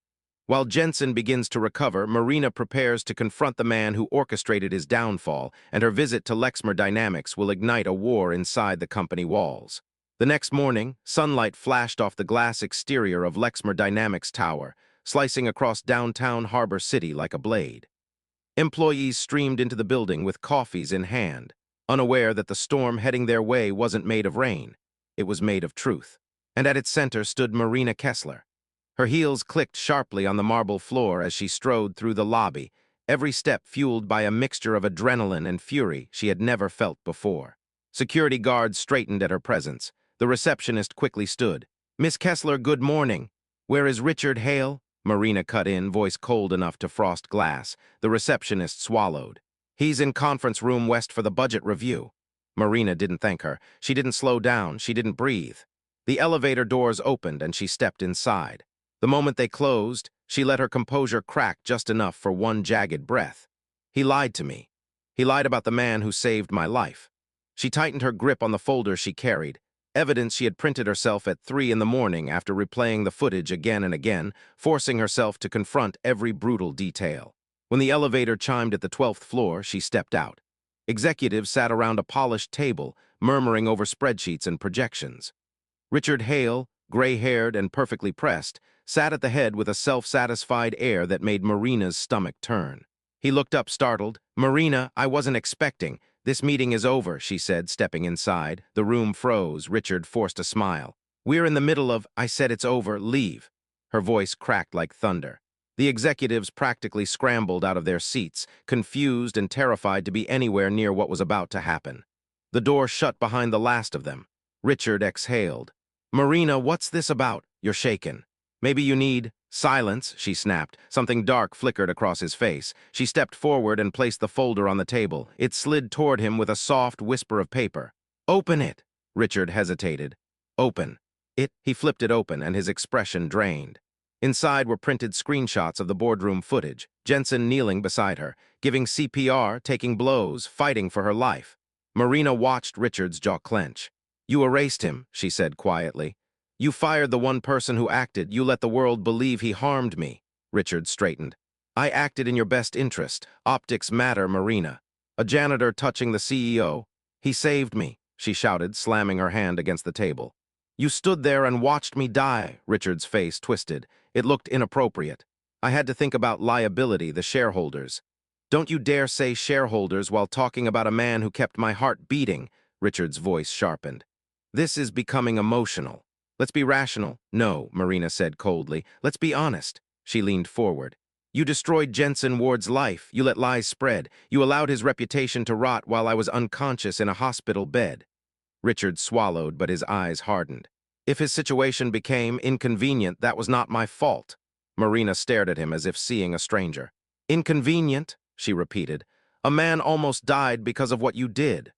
While Jensen begins to recover, Marina prepares to confront the man who orchestrated his downfall, and her visit to Lexmer Dynamics will ignite a war inside the company walls. The next morning, sunlight flashed off the glass exterior of Lexmer Dynamics Tower, slicing across downtown Harbor City like a blade. Employees streamed into the building with coffees in hand, unaware that the storm heading their way wasn't made of rain. It was made of truth. And at its center stood Marina Kessler. Her heels clicked sharply on the marble floor as she strode through the lobby, every step fueled by a mixture of adrenaline and fury she had never felt before. Security guards straightened at her presence. The receptionist quickly stood. "Miss Kessler, good morning. Where is Richard Hale?" Marina cut in, voice cold enough to frost glass. The receptionist swallowed. "He's in conference room west for the budget review." Marina didn't thank her. She didn't slow down. She didn't breathe. The elevator doors opened and she stepped inside. The moment they closed, she let her composure crack just enough for one jagged breath. "He lied to me. He lied about the man who saved my life." She tightened her grip on the folder she carried, evidence she had printed herself at 3 in the morning after replaying the footage again and again, forcing herself to confront every brutal detail. When the elevator chimed at the 12th floor, she stepped out. Executives sat around a polished table, murmuring over spreadsheets and projections. Richard Hale, gray-haired and perfectly pressed, sat at the head with a self-satisfied air that made Marina's stomach turn. He looked up startled. "Marina, I wasn't expecting. This meeting is over," she said, stepping inside. The room froze. Richard forced a smile. "We're in the middle of, I said it's over, leave." Her voice cracked like thunder. The executives practically scrambled out of their seats, confused and terrified to be anywhere near what was about to happen. The door shut behind the last of them. Richard exhaled. "Marina, what's this about? You're shaken. Maybe you need—" "Silence," she snapped. Something dark flickered across his face. She stepped forward and placed the folder on the table. It slid toward him with a soft whisper of paper. "Open it." Richard hesitated. "Open it." He flipped it open, and his expression drained. Inside were printed screenshots of the boardroom footage. Jensen kneeling beside her, giving CPR, taking blows, fighting for her life. Marina watched Richard's jaw clench. "You erased him," she said quietly. "You fired the one person who acted. You let the world believe he harmed me." Richard straightened. "I acted in your best interest. Optics matter, Marina." A janitor touching the CEO. "He saved me," she shouted, slamming her hand against the table. "You stood there and watched me die." Richard's face twisted. It looked inappropriate. "I had to think about liability, the shareholders." "Don't you dare say shareholders while talking about a man who kept my heart beating." Richard's voice sharpened. "This is becoming emotional. Let's be rational." "No," Marina said coldly. "Let's be honest." She leaned forward. "You destroyed Jensen Ward's life. You let lies spread. You allowed his reputation to rot while I was unconscious in a hospital bed." Richard swallowed, but his eyes hardened. "If his situation became inconvenient, that was not my fault." Marina stared at him as if seeing a stranger. "Inconvenient?" she repeated. "A man almost died because of what you did."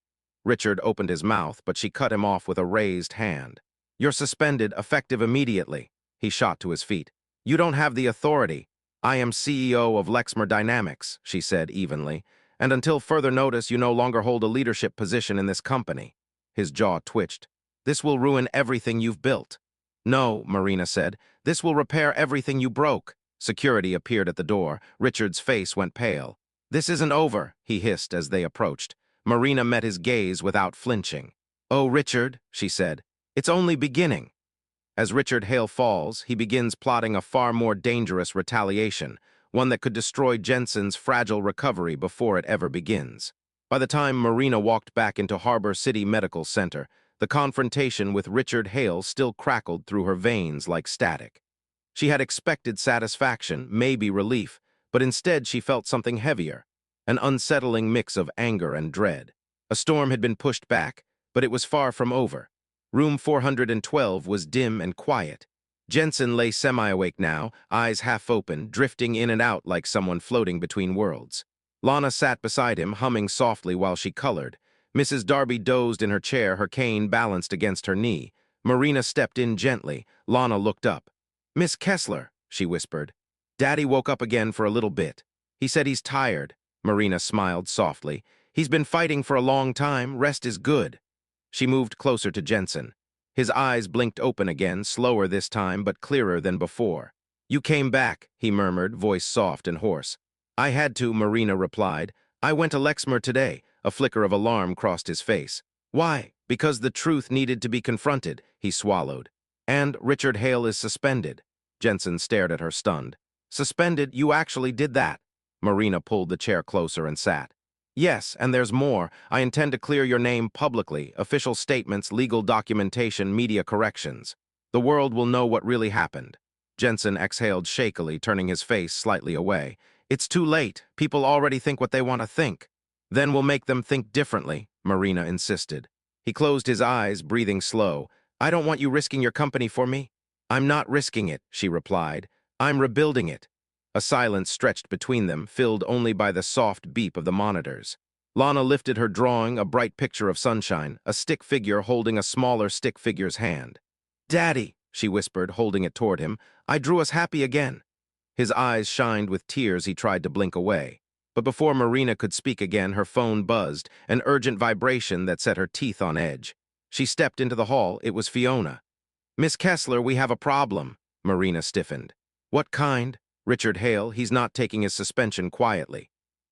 Richard opened his mouth, but she cut him off with a raised hand. "You're suspended, effective immediately." He shot to his feet. "You don't have the authority." "I am CEO of Lexmer Dynamics," she said evenly, "and until further notice, you no longer hold a leadership position in this company." His jaw twitched. "This will ruin everything you've built." "No," Marina said. "This will repair everything you broke." Security appeared at the door. Richard's face went pale. "This isn't over," he hissed as they approached. Marina met his gaze without flinching. "Oh, Richard," she said. "It's only beginning." As Richard Hale falls, he begins plotting a far more dangerous retaliation, one that could destroy Jensen's fragile recovery before it ever begins. By the time Marina walked back into Harbor City Medical Center, the confrontation with Richard Hale still crackled through her veins like static. She had expected satisfaction, maybe relief, but instead she felt something heavier, an unsettling mix of anger and dread. A storm had been pushed back, but it was far from over. Room 412 was dim and quiet. Jensen lay semi-awake now, eyes half open, drifting in and out like someone floating between worlds. Lana sat beside him, humming softly while she colored. Mrs. Darby dozed in her chair, her cane balanced against her knee. Marina stepped in gently. Lana looked up. "Miss Kessler," she whispered. "Daddy woke up again for a little bit. He said he's tired." Marina smiled softly. "He's been fighting for a long time. Rest is good." She moved closer to Jensen. His eyes blinked open again, slower this time, but clearer than before. You came back, he murmured, voice soft and hoarse. I had to, Marina replied. I went to Lexmer today. A flicker of alarm crossed his face. Why? Because the truth needed to be confronted, he swallowed. And Richard Hale is suspended. Jensen stared at her, stunned. Suspended? You actually did that? Marina pulled the chair closer and sat. Yes, and there's more. I intend to clear your name publicly, official statements, legal documentation, media corrections. The world will know what really happened. Jensen exhaled shakily, turning his face slightly away. It's too late. People already think what they want to think. Then we'll make them think differently, Marina insisted. He closed his eyes, breathing slow. I don't want you risking your company for me. I'm not risking it, she replied. I'm rebuilding it. A silence stretched between them, filled only by the soft beep of the monitors. Lana lifted her drawing, a bright picture of sunshine, a stick figure holding a smaller stick figure's hand. Daddy, she whispered, holding it toward him, I drew us happy again. His eyes shined with tears. He tried to blink away. But before Marina could speak again, her phone buzzed, an urgent vibration that set her teeth on edge. She stepped into the hall. It was Fiona. Miss Kessler, we have a problem. Marina stiffened. What kind? Richard Hale, he's not taking his suspension quietly.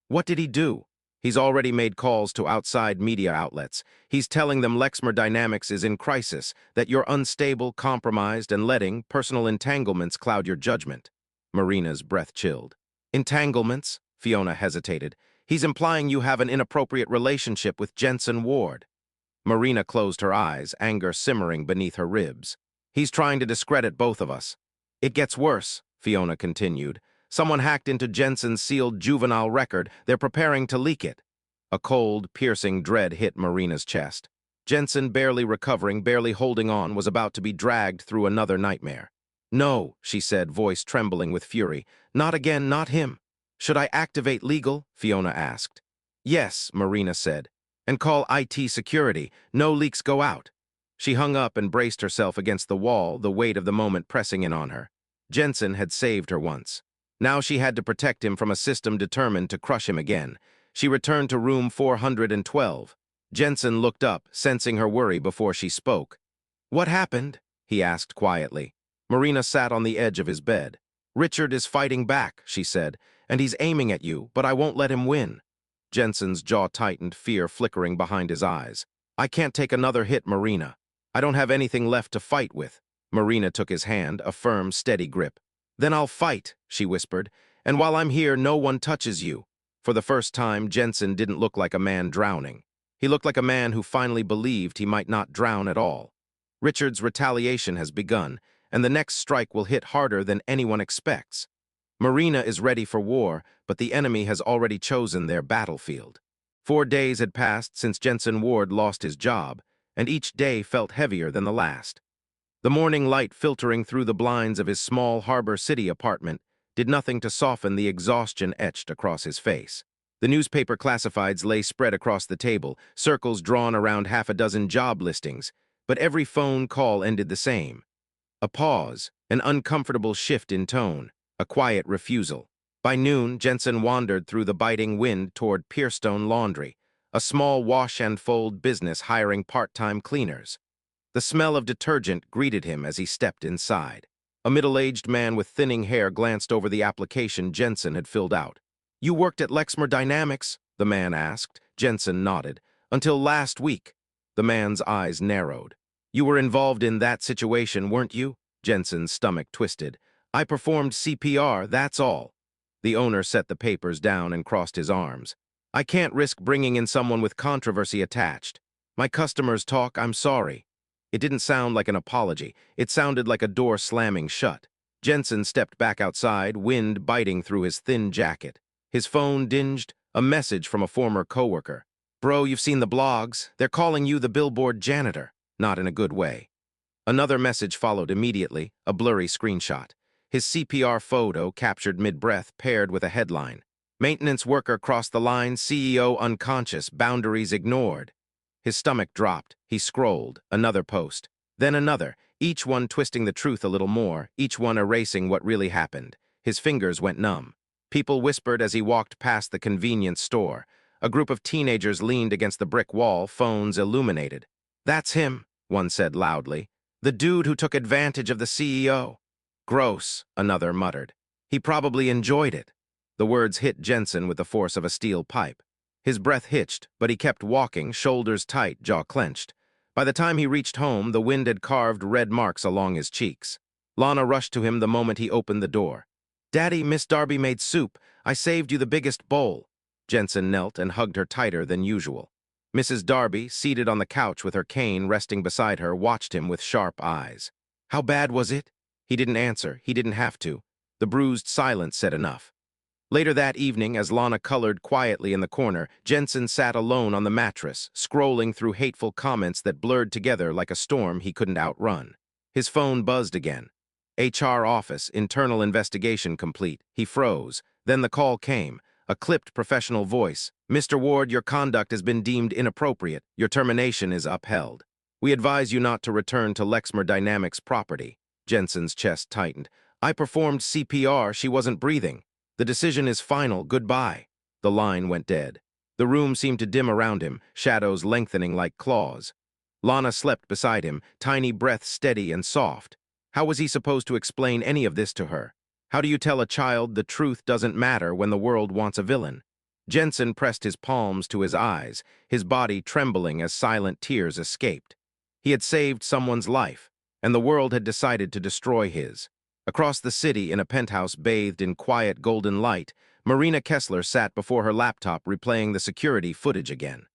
What did he do? He's already made calls to outside media outlets. He's telling them Lexmer Dynamics is in crisis, that you're unstable, compromised, and letting personal entanglements cloud your judgment. Marina's breath chilled. Entanglements? Fiona hesitated. He's implying you have an inappropriate relationship with Jensen Ward. Marina closed her eyes, anger simmering beneath her ribs. He's trying to discredit both of us. It gets worse, Fiona continued. Someone hacked into Jensen's sealed juvenile record. They're preparing to leak it. A cold, piercing dread hit Marina's chest. Jensen, barely recovering, barely holding on, was about to be dragged through another nightmare. No, she said, voice trembling with fury. Not again, not him. Should I activate legal? Fiona asked. Yes, Marina said. And call IT security. No leaks go out. She hung up and braced herself against the wall, the weight of the moment pressing in on her. Jensen had saved her once. Now she had to protect him from a system determined to crush him again. She returned to room 412. Jensen looked up, sensing her worry before she spoke. What happened? He asked quietly. Marina sat on the edge of his bed. Richard is fighting back, she said, and he's aiming at you, but I won't let him win. Jensen's jaw tightened, fear flickering behind his eyes. I can't take another hit, Marina. I don't have anything left to fight with. Marina took his hand, a firm, steady grip. Then I'll fight, she whispered, and while I'm here, no one touches you. For the first time, Jensen didn't look like a man drowning. He looked like a man who finally believed he might not drown at all. Richard's retaliation has begun, and the next strike will hit harder than anyone expects. Marina is ready for war, but the enemy has already chosen their battlefield. 4 days had passed since Jensen Ward lost his job, and each day felt heavier than the last. The morning light filtering through the blinds of his small Harbor City apartment did nothing to soften the exhaustion etched across his face. The newspaper classifieds lay spread across the table, circles drawn around half a dozen job listings, but every phone call ended the same. A pause, an uncomfortable shift in tone, a quiet refusal. By noon, Jensen wandered through the biting wind toward Pierstone Laundry, a small wash-and-fold business hiring part-time cleaners. The smell of detergent greeted him as he stepped inside. A middle-aged man with thinning hair glanced over the application Jensen had filled out. You worked at Lexmer Dynamics? The man asked. Jensen nodded. Until last week. The man's eyes narrowed. You were involved in that situation, weren't you? Jensen's stomach twisted. I performed CPR, that's all. The owner set the papers down and crossed his arms. I can't risk bringing in someone with controversy attached. My customers talk, I'm sorry. It didn't sound like an apology. It sounded like a door slamming shut. Jensen stepped back outside, wind biting through his thin jacket. His phone dinged, a message from a former coworker. Bro, you've seen the blogs. They're calling you the billboard janitor. Not in a good way. Another message followed immediately, a blurry screenshot. His CPR photo, captured mid-breath, paired with a headline. Maintenance worker crossed the line, CEO unconscious, boundaries ignored. His stomach dropped. He scrolled. Another post. Then another, each one twisting the truth a little more, each one erasing what really happened. His fingers went numb. People whispered as he walked past the convenience store. A group of teenagers leaned against the brick wall, phones illuminated. That's him, one said loudly. The dude who took advantage of the CEO. Gross, another muttered. He probably enjoyed it. The words hit Jensen with the force of a steel pipe. His breath hitched, but he kept walking, shoulders tight, jaw clenched. By the time he reached home, the wind had carved red marks along his cheeks. Lana rushed to him the moment he opened the door. "Daddy, Miss Darby made soup. I saved you the biggest bowl." Jensen knelt and hugged her tighter than usual. Mrs. Darby, seated on the couch with her cane resting beside her, watched him with sharp eyes. "How bad was it?" He didn't answer. He didn't have to. The bruised silence said enough. Later that evening, as Lana colored quietly in the corner, Jensen sat alone on the mattress, scrolling through hateful comments that blurred together like a storm he couldn't outrun. His phone buzzed again. HR office, internal investigation complete. He froze. Then the call came. A clipped professional voice. "Mr. Ward, your conduct has been deemed inappropriate. Your termination is upheld. We advise you not to return to Lexmer Dynamics property." Jensen's chest tightened. "I performed CPR. She wasn't breathing. The decision is final. Goodbye." The line went dead. The room seemed to dim around him, shadows lengthening like claws. Lana slept beside him, tiny breath steady and soft. How was he supposed to explain any of this to her? How do you tell a child the truth doesn't matter when the world wants a villain? Jensen pressed his palms to his eyes, his body trembling as silent tears escaped. He had saved someone's life, and the world had decided to destroy his. Across the city, in a penthouse bathed in quiet golden light, Marina Kessler sat before her laptop replaying the security footage again.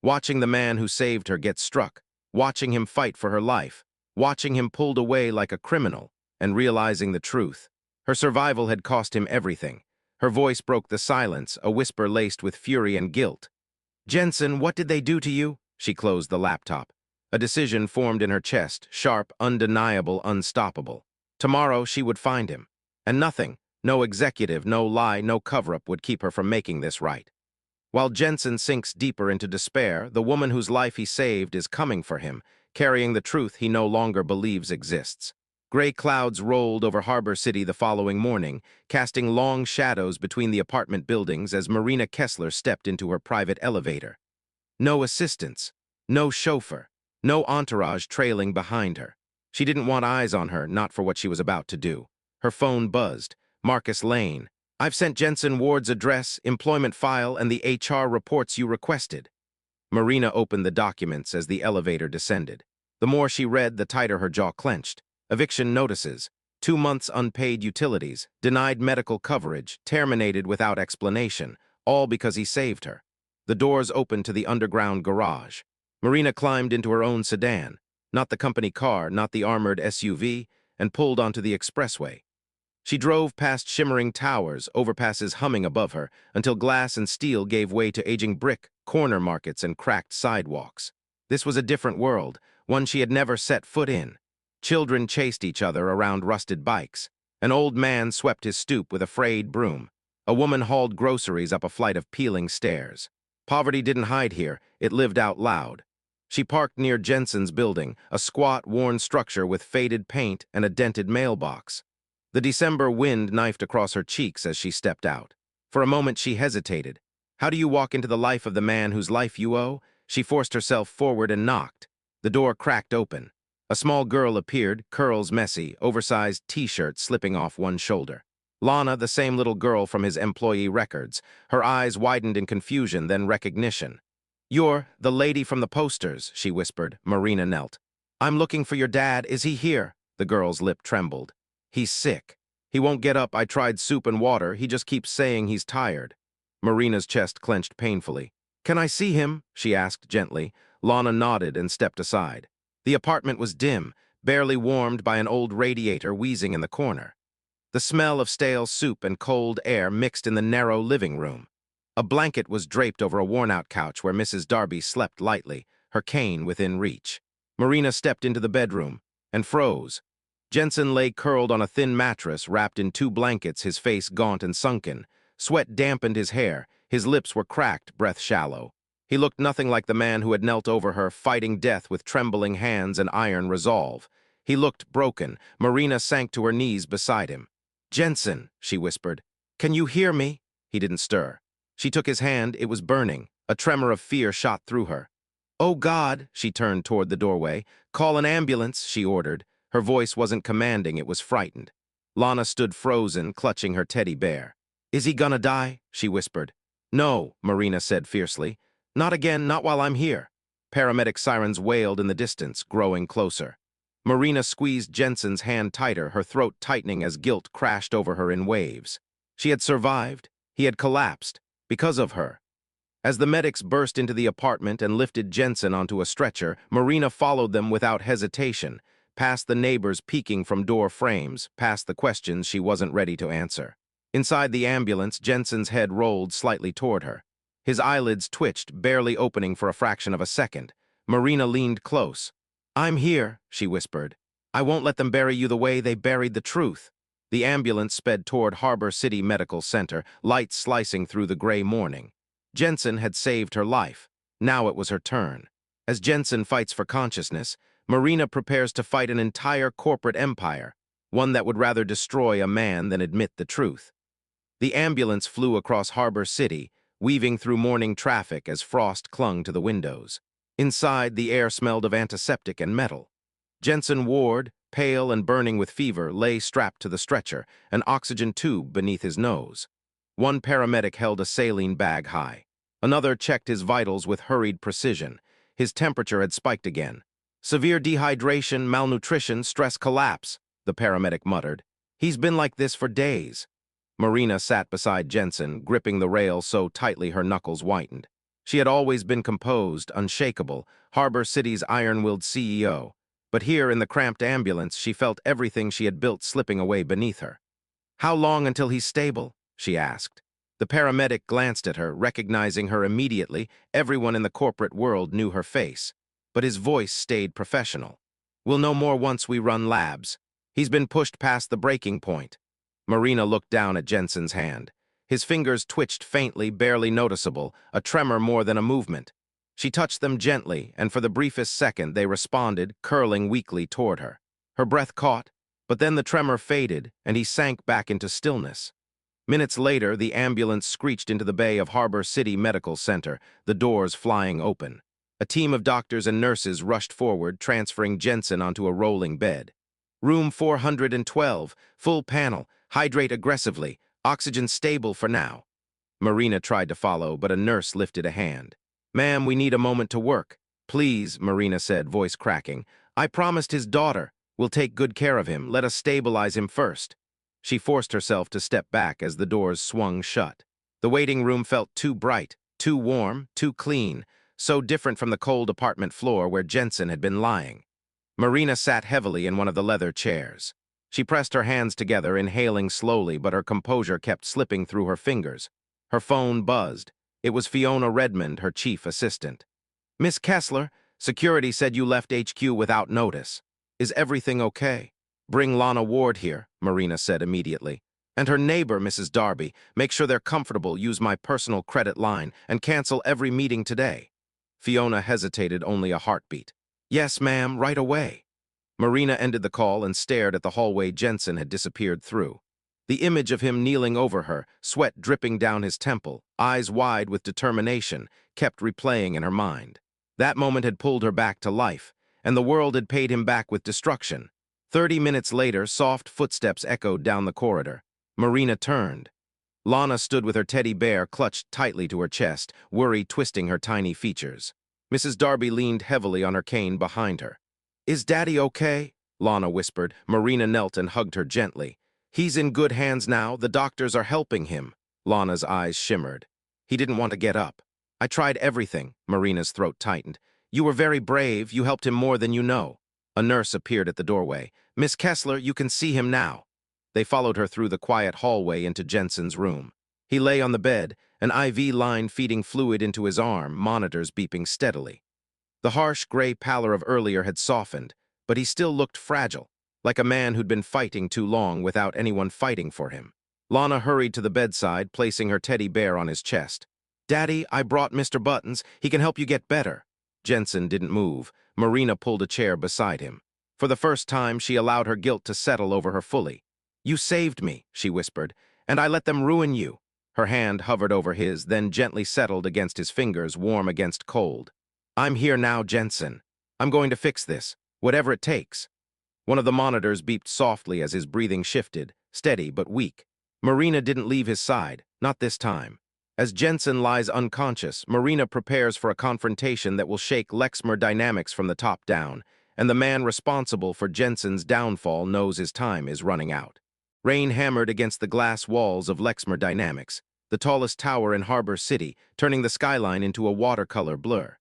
Watching the man who saved her get struck, watching him fight for her life, watching him pulled away like a criminal, and realizing the truth. Her survival had cost him everything. Her voice broke the silence, a whisper laced with fury and guilt. "Jensen, what did they do to you?" She closed the laptop. A decision formed in her chest, sharp, undeniable, unstoppable. Tomorrow she would find him. And nothing, no executive, no lie, no cover-up would keep her from making this right. While Jensen sinks deeper into despair, the woman whose life he saved is coming for him, carrying the truth he no longer believes exists. Gray clouds rolled over Harbor City the following morning, casting long shadows between the apartment buildings as Marina Kessler stepped into her private elevator. No assistants, no chauffeur, no entourage trailing behind her. She didn't want eyes on her, not for what she was about to do. Her phone buzzed. Marcus Lane. "I've sent Jensen Ward's address, employment file, and the HR reports you requested." Marina opened the documents as the elevator descended. The more she read, the tighter her jaw clenched. Eviction notices, 2 months unpaid utilities, denied medical coverage, terminated without explanation, all because he saved her. The doors opened to the underground garage. Marina climbed into her own sedan, not the company car, not the armored SUV, and pulled onto the expressway. She drove past shimmering towers, overpasses humming above her, until glass and steel gave way to aging brick, corner markets, and cracked sidewalks. This was a different world, one she had never set foot in. Children chased each other around rusted bikes. An old man swept his stoop with a frayed broom. A woman hauled groceries up a flight of peeling stairs. Poverty didn't hide here, it lived out loud. She parked near Jensen's building, a squat, worn structure with faded paint and a dented mailbox. The December wind knifed across her cheeks as she stepped out. For a moment she hesitated. How do you walk into the life of the man whose life you owe? She forced herself forward and knocked. The door cracked open. A small girl appeared, curls messy, oversized t-shirt slipping off one shoulder. Lana, the same little girl from his employee records. Her eyes widened in confusion, then recognition. "You're the lady from the posters," she whispered. Marina knelt. "I'm looking for your dad. Is he here?" The girl's lip trembled. "He's sick. He won't get up. I tried soup and water. He just keeps saying he's tired." Marina's chest clenched painfully. "Can I see him?" she asked gently. Lana nodded and stepped aside. The apartment was dim, barely warmed by an old radiator wheezing in the corner. The smell of stale soup and cold air mixed in the narrow living room. A blanket was draped over a worn-out couch where Mrs. Darby slept lightly, her cane within reach. Marina stepped into the bedroom and froze. Jensen lay curled on a thin mattress, wrapped in 2 blankets, his face gaunt and sunken. Sweat dampened his hair, his lips were cracked, breath shallow. He looked nothing like the man who had knelt over her, fighting death with trembling hands and iron resolve. He looked broken. Marina sank to her knees beside him. "Jensen," she whispered. "Can you hear me?" He didn't stir. She took his hand. It was burning. A tremor of fear shot through her. "Oh, God," she turned toward the doorway. "Call an ambulance," she ordered. Her voice wasn't commanding, it was frightened. Lana stood frozen, clutching her teddy bear. "Is he gonna die?" she whispered. "No," Marina said fiercely. "Not again, not while I'm here." Paramedic sirens wailed in the distance, growing closer. Marina squeezed Jensen's hand tighter, her throat tightening as guilt crashed over her in waves. She had survived. He had collapsed. Because of her. As the medics burst into the apartment and lifted Jensen onto a stretcher, Marina followed them without hesitation, past the neighbors peeking from door frames, past the questions she wasn't ready to answer. Inside the ambulance, Jensen's head rolled slightly toward her. His eyelids twitched, barely opening for a fraction of a second. Marina leaned close. "I'm here," she whispered. "I won't let them bury you the way they buried the truth." The ambulance sped toward Harbor City Medical Center, lights slicing through the gray morning. Jensen had saved her life. Now it was her turn. As Jensen fights for consciousness, Marina prepares to fight an entire corporate empire, one that would rather destroy a man than admit the truth. The ambulance flew across Harbor City, weaving through morning traffic as frost clung to the windows. Inside, the air smelled of antiseptic and metal. Jensen Ward, pale and burning with fever, lay strapped to the stretcher, an oxygen tube beneath his nose. One paramedic held a saline bag high. Another checked his vitals with hurried precision. His temperature had spiked again. "Severe dehydration, malnutrition, stress collapse," the paramedic muttered. "He's been like this for days." Marina sat beside Jensen, gripping the rail so tightly her knuckles whitened. She had always been composed, unshakable, Harbor City's iron-willed CEO. But here in the cramped ambulance, she felt everything she had built slipping away beneath her. "How long until he's stable?" she asked. The paramedic glanced at her, recognizing her immediately. Everyone in the corporate world knew her face. But his voice stayed professional. "We'll know more once we run labs. He's been pushed past the breaking point." Marina looked down at Jensen's hand. His fingers twitched faintly, barely noticeable, a tremor more than a movement. She touched them gently, and for the briefest second they responded, curling weakly toward her. Her breath caught, but then the tremor faded, and he sank back into stillness. Minutes later, the ambulance screeched into the bay of Harbor City Medical Center, the doors flying open. A team of doctors and nurses rushed forward, transferring Jensen onto a rolling bed. "Room 412, full panel, hydrate aggressively, oxygen stable for now." Marina tried to follow, but a nurse lifted a hand. "Ma'am, we need a moment to work." "Please," Marina said, voice cracking. "I promised his daughter. We'll take good care of him. Let us stabilize him first." She forced herself to step back as the doors swung shut. The waiting room felt too bright, too warm, too clean, so different from the cold apartment floor where Jensen had been lying. Marina sat heavily in one of the leather chairs. She pressed her hands together, inhaling slowly, but her composure kept slipping through her fingers. Her phone buzzed. It was Fiona Redmond, her chief assistant. "Miss Kessler, security said you left HQ without notice. Is everything okay?" "Bring Lana Ward here," Marina said immediately. "And her neighbor, Mrs. Darby. Make sure they're comfortable, use my personal credit line, and cancel every meeting today." Fiona hesitated only a heartbeat. "Yes, ma'am, right away." Marina ended the call and stared at the hallway Jensen had disappeared through. The image of him kneeling over her, sweat dripping down his temple, eyes wide with determination, kept replaying in her mind. That moment had pulled her back to life, and the world had paid him back with destruction. 30 minutes later, soft footsteps echoed down the corridor. Marina turned. Lana stood with her teddy bear clutched tightly to her chest, worry twisting her tiny features. Mrs. Darby leaned heavily on her cane behind her. "Is Daddy okay?" Lana whispered. Marina knelt and hugged her gently. "He's in good hands now. The doctors are helping him." Lana's eyes shimmered. "He didn't want to get up." "I tried everything." Marina's throat tightened. "You were very brave. You helped him more than you know." A nurse appeared at the doorway. "Miss Kessler, you can see him now." They followed her through the quiet hallway into Jensen's room. He lay on the bed, an IV line feeding fluid into his arm, monitors beeping steadily. The harsh gray pallor of earlier had softened, but he still looked fragile, like a man who'd been fighting too long without anyone fighting for him. Lana hurried to the bedside, placing her teddy bear on his chest. "Daddy, I brought Mr. Buttons. He can help you get better." Jensen didn't move. Marina pulled a chair beside him. For the first time, she allowed her guilt to settle over her fully. "You saved me," she whispered, "and I let them ruin you." Her hand hovered over his, then gently settled against his fingers, warm against cold. "I'm here now, Jensen. I'm going to fix this, whatever it takes." One of the monitors beeped softly as his breathing shifted. steady but weak. Marina didn't leave his side, not this time. As Jensen lies unconscious, Marina prepares for a confrontation that will shake Lexmer dynamics from the top down, and the man responsible for Jensen's downfall knows his time is running out. Rain hammered against the glass walls of Lexmer Dynamics, the tallest tower in Harbor City, turning the skyline into a watercolor blur.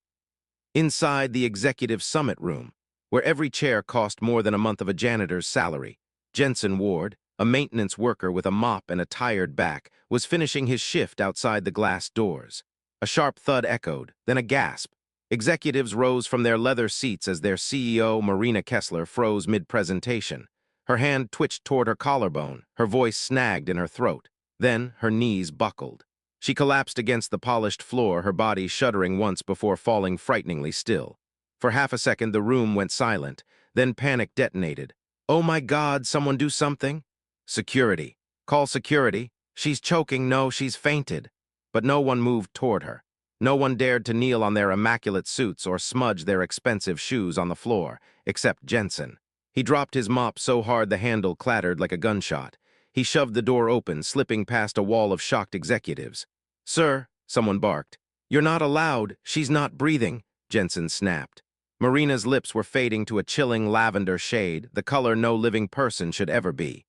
Inside the executive summit room, where every chair cost more than a month of a janitor's salary, Jensen Ward, a maintenance worker with a mop and a tired back, was finishing his shift outside the glass doors. A sharp thud echoed, then a gasp. Executives rose from their leather seats as their CEO, Marina Kessler, froze mid-presentation. Her hand twitched toward her collarbone, her voice snagged in her throat. Then her knees buckled. She collapsed against the polished floor, her body shuddering once before falling frighteningly still. For half a second the room went silent, then panic detonated. "Oh my God, someone do something!" "Security. Call security. She's choking. No, she's fainted." But no one moved toward her. No one dared to kneel on their immaculate suits or smudge their expensive shoes on the floor, except Jensen. He dropped his mop so hard the handle clattered like a gunshot. He shoved the door open, slipping past a wall of shocked executives. "Sir," someone barked. "You're not allowed. She's not breathing," Jensen snapped. Marina's lips were fading to a chilling lavender shade, the color no living person should ever be.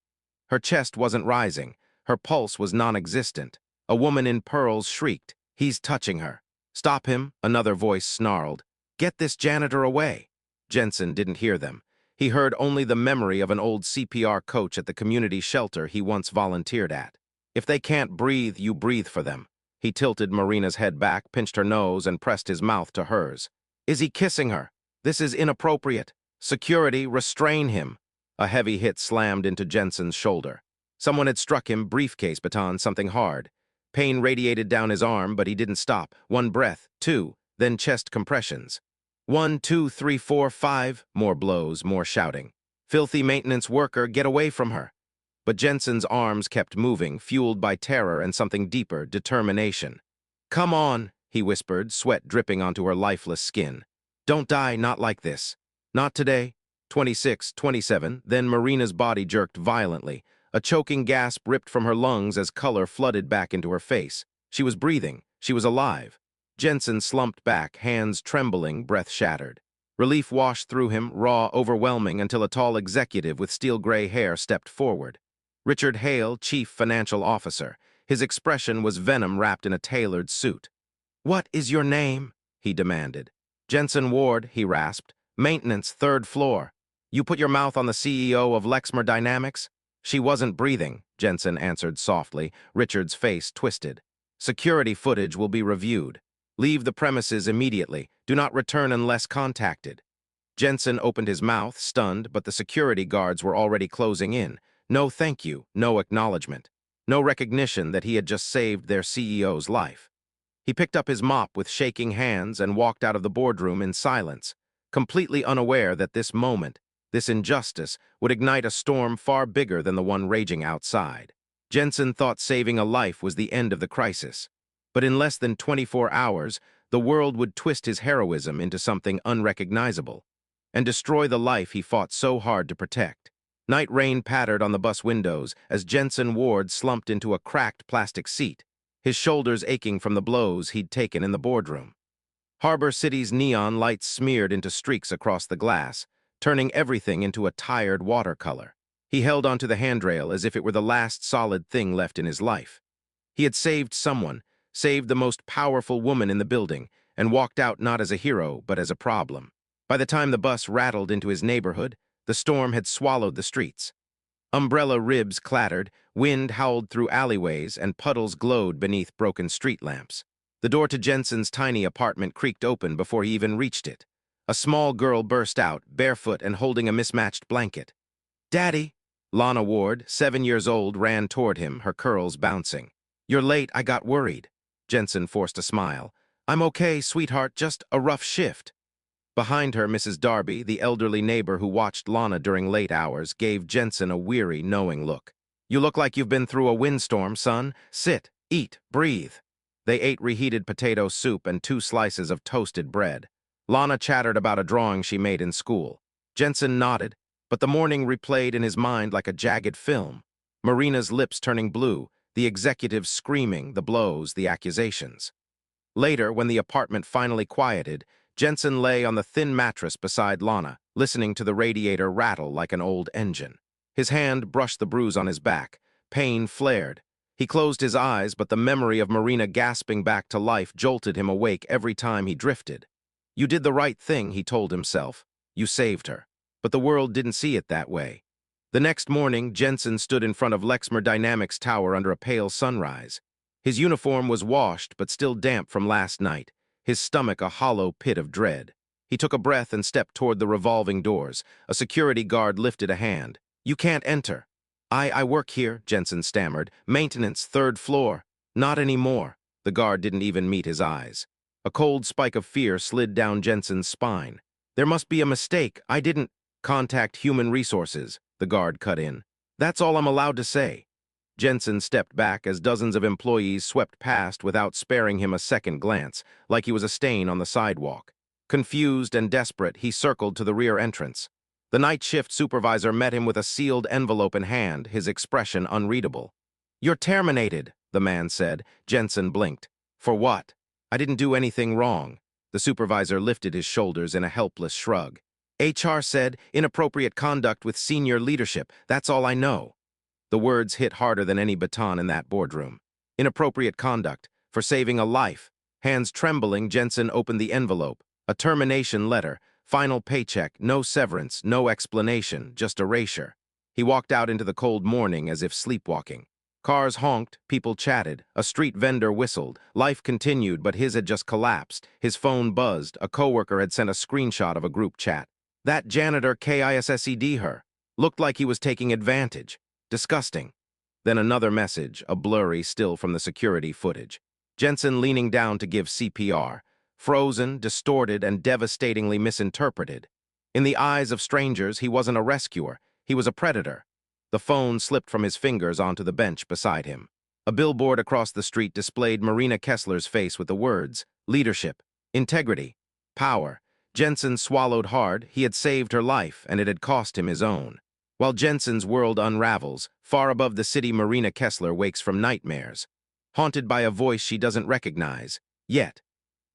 Her chest wasn't rising. Her pulse was non-existent. A woman in pearls shrieked, "He's touching her." "Stop him," another voice snarled. "Get this janitor away." Jensen didn't hear them. He heard only the memory of an old CPR coach at the community shelter he once volunteered at. "If they can't breathe, you breathe for them." He tilted Marina's head back, pinched her nose, and pressed his mouth to hers. "Is he kissing her? This is inappropriate. Security, restrain him." A heavy hit slammed into Jensen's shoulder. Someone had struck him, briefcase baton, something hard. Pain radiated down his arm, but he didn't stop. One breath, two, then chest compressions. 1, 2, 3, 4, 5, more blows, more shouting. "Filthy maintenance worker, get away from her." But Jensen's arms kept moving, fueled by terror and something deeper, determination. "Come on," he whispered, sweat dripping onto her lifeless skin. "Don't die, not like this." "Not today." 26, 27, then Marina's body jerked violently. A choking gasp ripped from her lungs as color flooded back into her face. She was breathing. She was alive. Jensen slumped back, hands trembling, breath shattered. Relief washed through him, raw, overwhelming, until a tall executive with steel-gray hair stepped forward. Richard Hale, chief financial officer. His expression was venom wrapped in a tailored suit. "What is your name?" he demanded. "Jensen Ward," he rasped. "Maintenance, 3rd floor. You put your mouth on the CEO of Lexmer Dynamics?" "She wasn't breathing," Jensen answered softly. Richard's face twisted. "Security footage will be reviewed. Leave the premises immediately. Do not return unless contacted." Jensen opened his mouth, stunned, but the security guards were already closing in. No thank you, no acknowledgement. No recognition that he had just saved their CEO's life. He picked up his mop with shaking hands and walked out of the boardroom in silence, completely unaware that this moment, this injustice, would ignite a storm far bigger than the one raging outside. Jensen thought saving a life was the end of the crisis. But in less than 24 hours, the world would twist his heroism into something unrecognizable and destroy the life he fought so hard to protect. Night rain pattered on the bus windows as Jensen Ward slumped into a cracked plastic seat, his shoulders aching from the blows he'd taken in the boardroom. Harbor City's neon lights smeared into streaks across the glass, turning everything into a tired watercolor. He held onto the handrail as if it were the last solid thing left in his life. He had saved someone, saved the most powerful woman in the building, and walked out not as a hero, but as a problem. By the time the bus rattled into his neighborhood, the storm had swallowed the streets. Umbrella ribs clattered, wind howled through alleyways, and puddles glowed beneath broken street lamps. The door to Jensen's tiny apartment creaked open before he even reached it. A small girl burst out, barefoot and holding a mismatched blanket. "Daddy!" Lana Ward, 7 years old, ran toward him, her curls bouncing. "You're late, I got worried." Jensen forced a smile. "I'm okay, sweetheart, just a rough shift." Behind her, Mrs. Darby, the elderly neighbor who watched Lana during late hours, gave Jensen a weary, knowing look. "You look like you've been through a windstorm, son. Sit, eat, breathe." They ate reheated potato soup and 2 slices of toasted bread. Lana chattered about a drawing she made in school. Jensen nodded, but the morning replayed in his mind like a jagged film. Marina's lips turning blue, the executives screaming, the blows, the accusations. Later, when the apartment finally quieted, Jensen lay on the thin mattress beside Lana, listening to the radiator rattle like an old engine. His hand brushed the bruise on his back. Pain flared. He closed his eyes, but the memory of Marina gasping back to life jolted him awake every time he drifted. You did the right thing, he told himself. You saved her. But the world didn't see it that way. The next morning, Jensen stood in front of Lexmer Dynamics Tower under a pale sunrise. His uniform was washed but still damp from last night, his stomach a hollow pit of dread. He took a breath and stepped toward the revolving doors. A security guard lifted a hand. You can't enter. I work here, Jensen stammered. Maintenance, 3rd floor. Not anymore. The guard didn't even meet his eyes. A cold spike of fear slid down Jensen's spine. There must be a mistake. I didn't contact human resources, the guard cut in. That's all I'm allowed to say. Jensen stepped back as dozens of employees swept past without sparing him a second glance, like he was a stain on the sidewalk. Confused and desperate, he circled to the rear entrance. The night shift supervisor met him with a sealed envelope in hand, his expression unreadable. You're terminated, the man said. Jensen blinked. For what? I didn't do anything wrong. The supervisor lifted his shoulders in a helpless shrug. HR said inappropriate conduct with senior leadership. That's all I know. The words hit harder than any baton in that boardroom. Inappropriate conduct, for saving a life. Hands trembling, Jensen opened the envelope. A termination letter, final paycheck, no severance, no explanation, just erasure. He walked out into the cold morning as if sleepwalking. Cars honked, people chatted, a street vendor whistled. Life continued, but his had just collapsed. His phone buzzed. A coworker had sent a screenshot of a group chat. That janitor KISSED her. Looked like he was taking advantage. Disgusting. Then another message, a blurry still from the security footage. Jensen leaning down to give CPR. Frozen, distorted, and devastatingly misinterpreted. In the eyes of strangers, he wasn't a rescuer. He was a predator. The phone slipped from his fingers onto the bench beside him. A billboard across the street displayed Marina Kessler's face with the words, leadership, integrity, power. Jensen swallowed hard. He had saved her life, and it had cost him his own. While Jensen's world unravels, far above the city Marina Kessler wakes from nightmares, haunted by a voice she doesn't recognize, yet.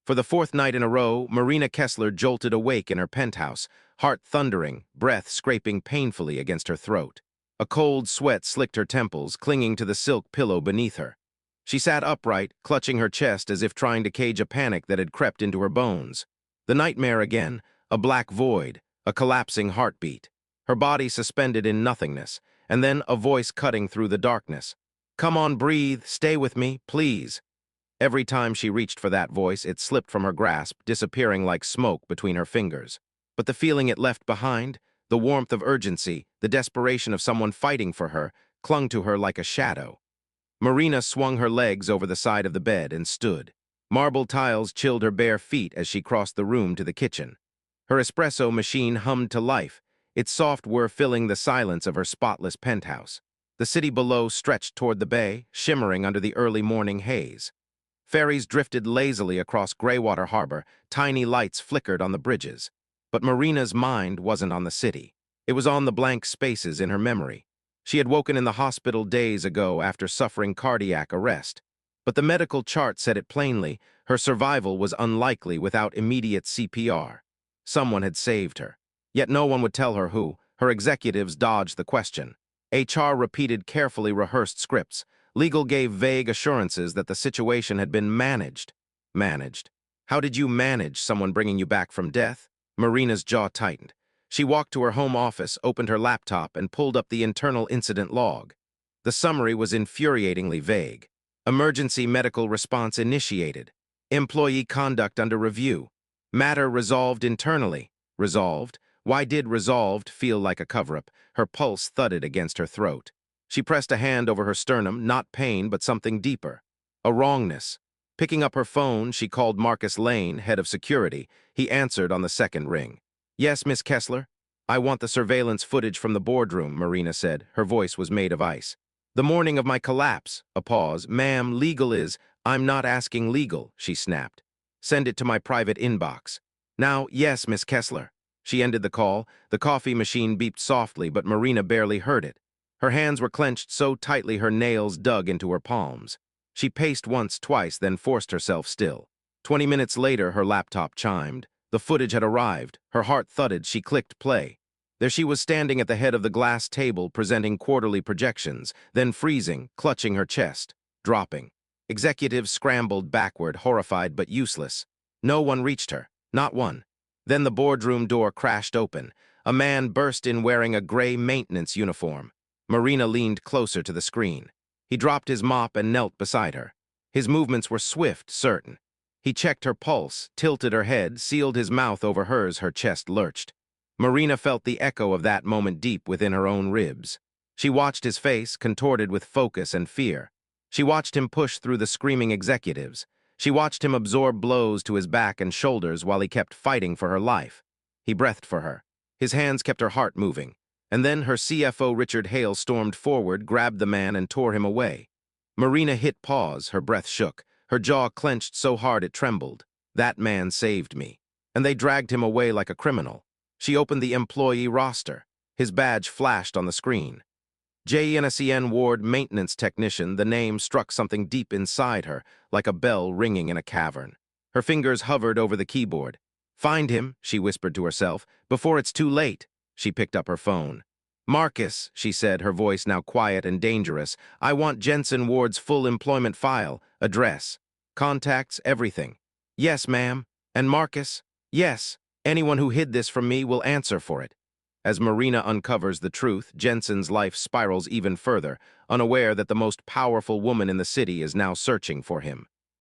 For the 4th night in a row, Marina Kessler jolted awake in her penthouse, heart thundering, breath scraping painfully against her throat. A cold sweat slicked her temples, clinging to the silk pillow beneath her. She sat upright, clutching her chest as if trying to cage a panic that had crept into her bones. The nightmare again, a black void, a collapsing heartbeat. Her body suspended in nothingness, and then a voice cutting through the darkness. Come on, breathe, stay with me, please. Every time she reached for that voice, it slipped from her grasp, disappearing like smoke between her fingers. But the feeling it left behind, the warmth of urgency, the desperation of someone fighting for her, clung to her like a shadow. Marina swung her legs over the side of the bed and stood. Marble tiles chilled her bare feet as she crossed the room to the kitchen. Her espresso machine hummed to life, its soft whir filling the silence of her spotless penthouse. The city below stretched toward the bay, shimmering under the early morning haze. Ferries drifted lazily across Greywater Harbor, tiny lights flickered on the bridges. But Marina's mind wasn't on the city. It was on the blank spaces in her memory. She had woken in the hospital days ago after suffering cardiac arrest. But the medical chart said it plainly, her survival was unlikely without immediate CPR. Someone had saved her. Yet no one would tell her who. Her executives dodged the question. HR repeated carefully rehearsed scripts. Legal gave vague assurances that the situation had been managed. Managed? How did you manage someone bringing you back from death? Marina's jaw tightened. She walked to her home office, opened her laptop, and pulled up the internal incident log. The summary was infuriatingly vague. Emergency medical response initiated. Employee conduct under review. Matter resolved internally. Resolved? Why did resolved feel like a cover-up? Her pulse thudded against her throat. She pressed a hand over her sternum, not pain, but something deeper. A wrongness. Picking up her phone, she called Marcus Lane, head of security. He answered on the second ring. Yes, Miss Kessler? I want the surveillance footage from the boardroom, Marina said. Her voice was made of ice. The morning of my collapse. A pause. Ma'am, legal is... I'm not asking legal, she snapped. Send it to my private inbox. Now, yes, Miss Kessler. She ended the call. The coffee machine beeped softly, but Marina barely heard it. Her hands were clenched so tightly her nails dug into her palms. She paced once, twice, then forced herself still. 20 minutes later, her laptop chimed. The footage had arrived. Her heart thudded. She clicked play. There she was standing at the head of the glass table, presenting quarterly projections, then freezing, clutching her chest, dropping. Executives scrambled backward, horrified but useless. No one reached her. Not one. Then the boardroom door crashed open. A man burst in wearing a gray maintenance uniform. Marina leaned closer to the screen. He dropped his mop and knelt beside her. His movements were swift, certain. He checked her pulse, tilted her head, sealed his mouth over hers. Her chest lurched. Marina felt the echo of that moment deep within her own ribs. She watched his face, contorted with focus and fear. She watched him push through the screaming executives. She watched him absorb blows to his back and shoulders while he kept fighting for her life. He breathed for her. His hands kept her heart moving. And then her CFO Richard Hale stormed forward, grabbed the man, and tore him away. Marina hit pause, her breath shook. Her jaw clenched so hard it trembled. That man saved me. And they dragged him away like a criminal. She opened the employee roster. His badge flashed on the screen. JNSEN Ward Maintenance Technician. The name struck something deep inside her, like a bell ringing in a cavern. Her fingers hovered over the keyboard. "Find him," she whispered to herself, "before it's too late." She picked up her phone. "Marcus," she said, her voice now quiet and dangerous, "I want Jensen Ward's full employment file, address, contacts, everything." "Yes, ma'am." "And Marcus?" "Yes. Anyone who hid this from me will answer for it." As Marina uncovers the truth, Jensen's life spirals even further, unaware that the most powerful woman in the city is now searching for him.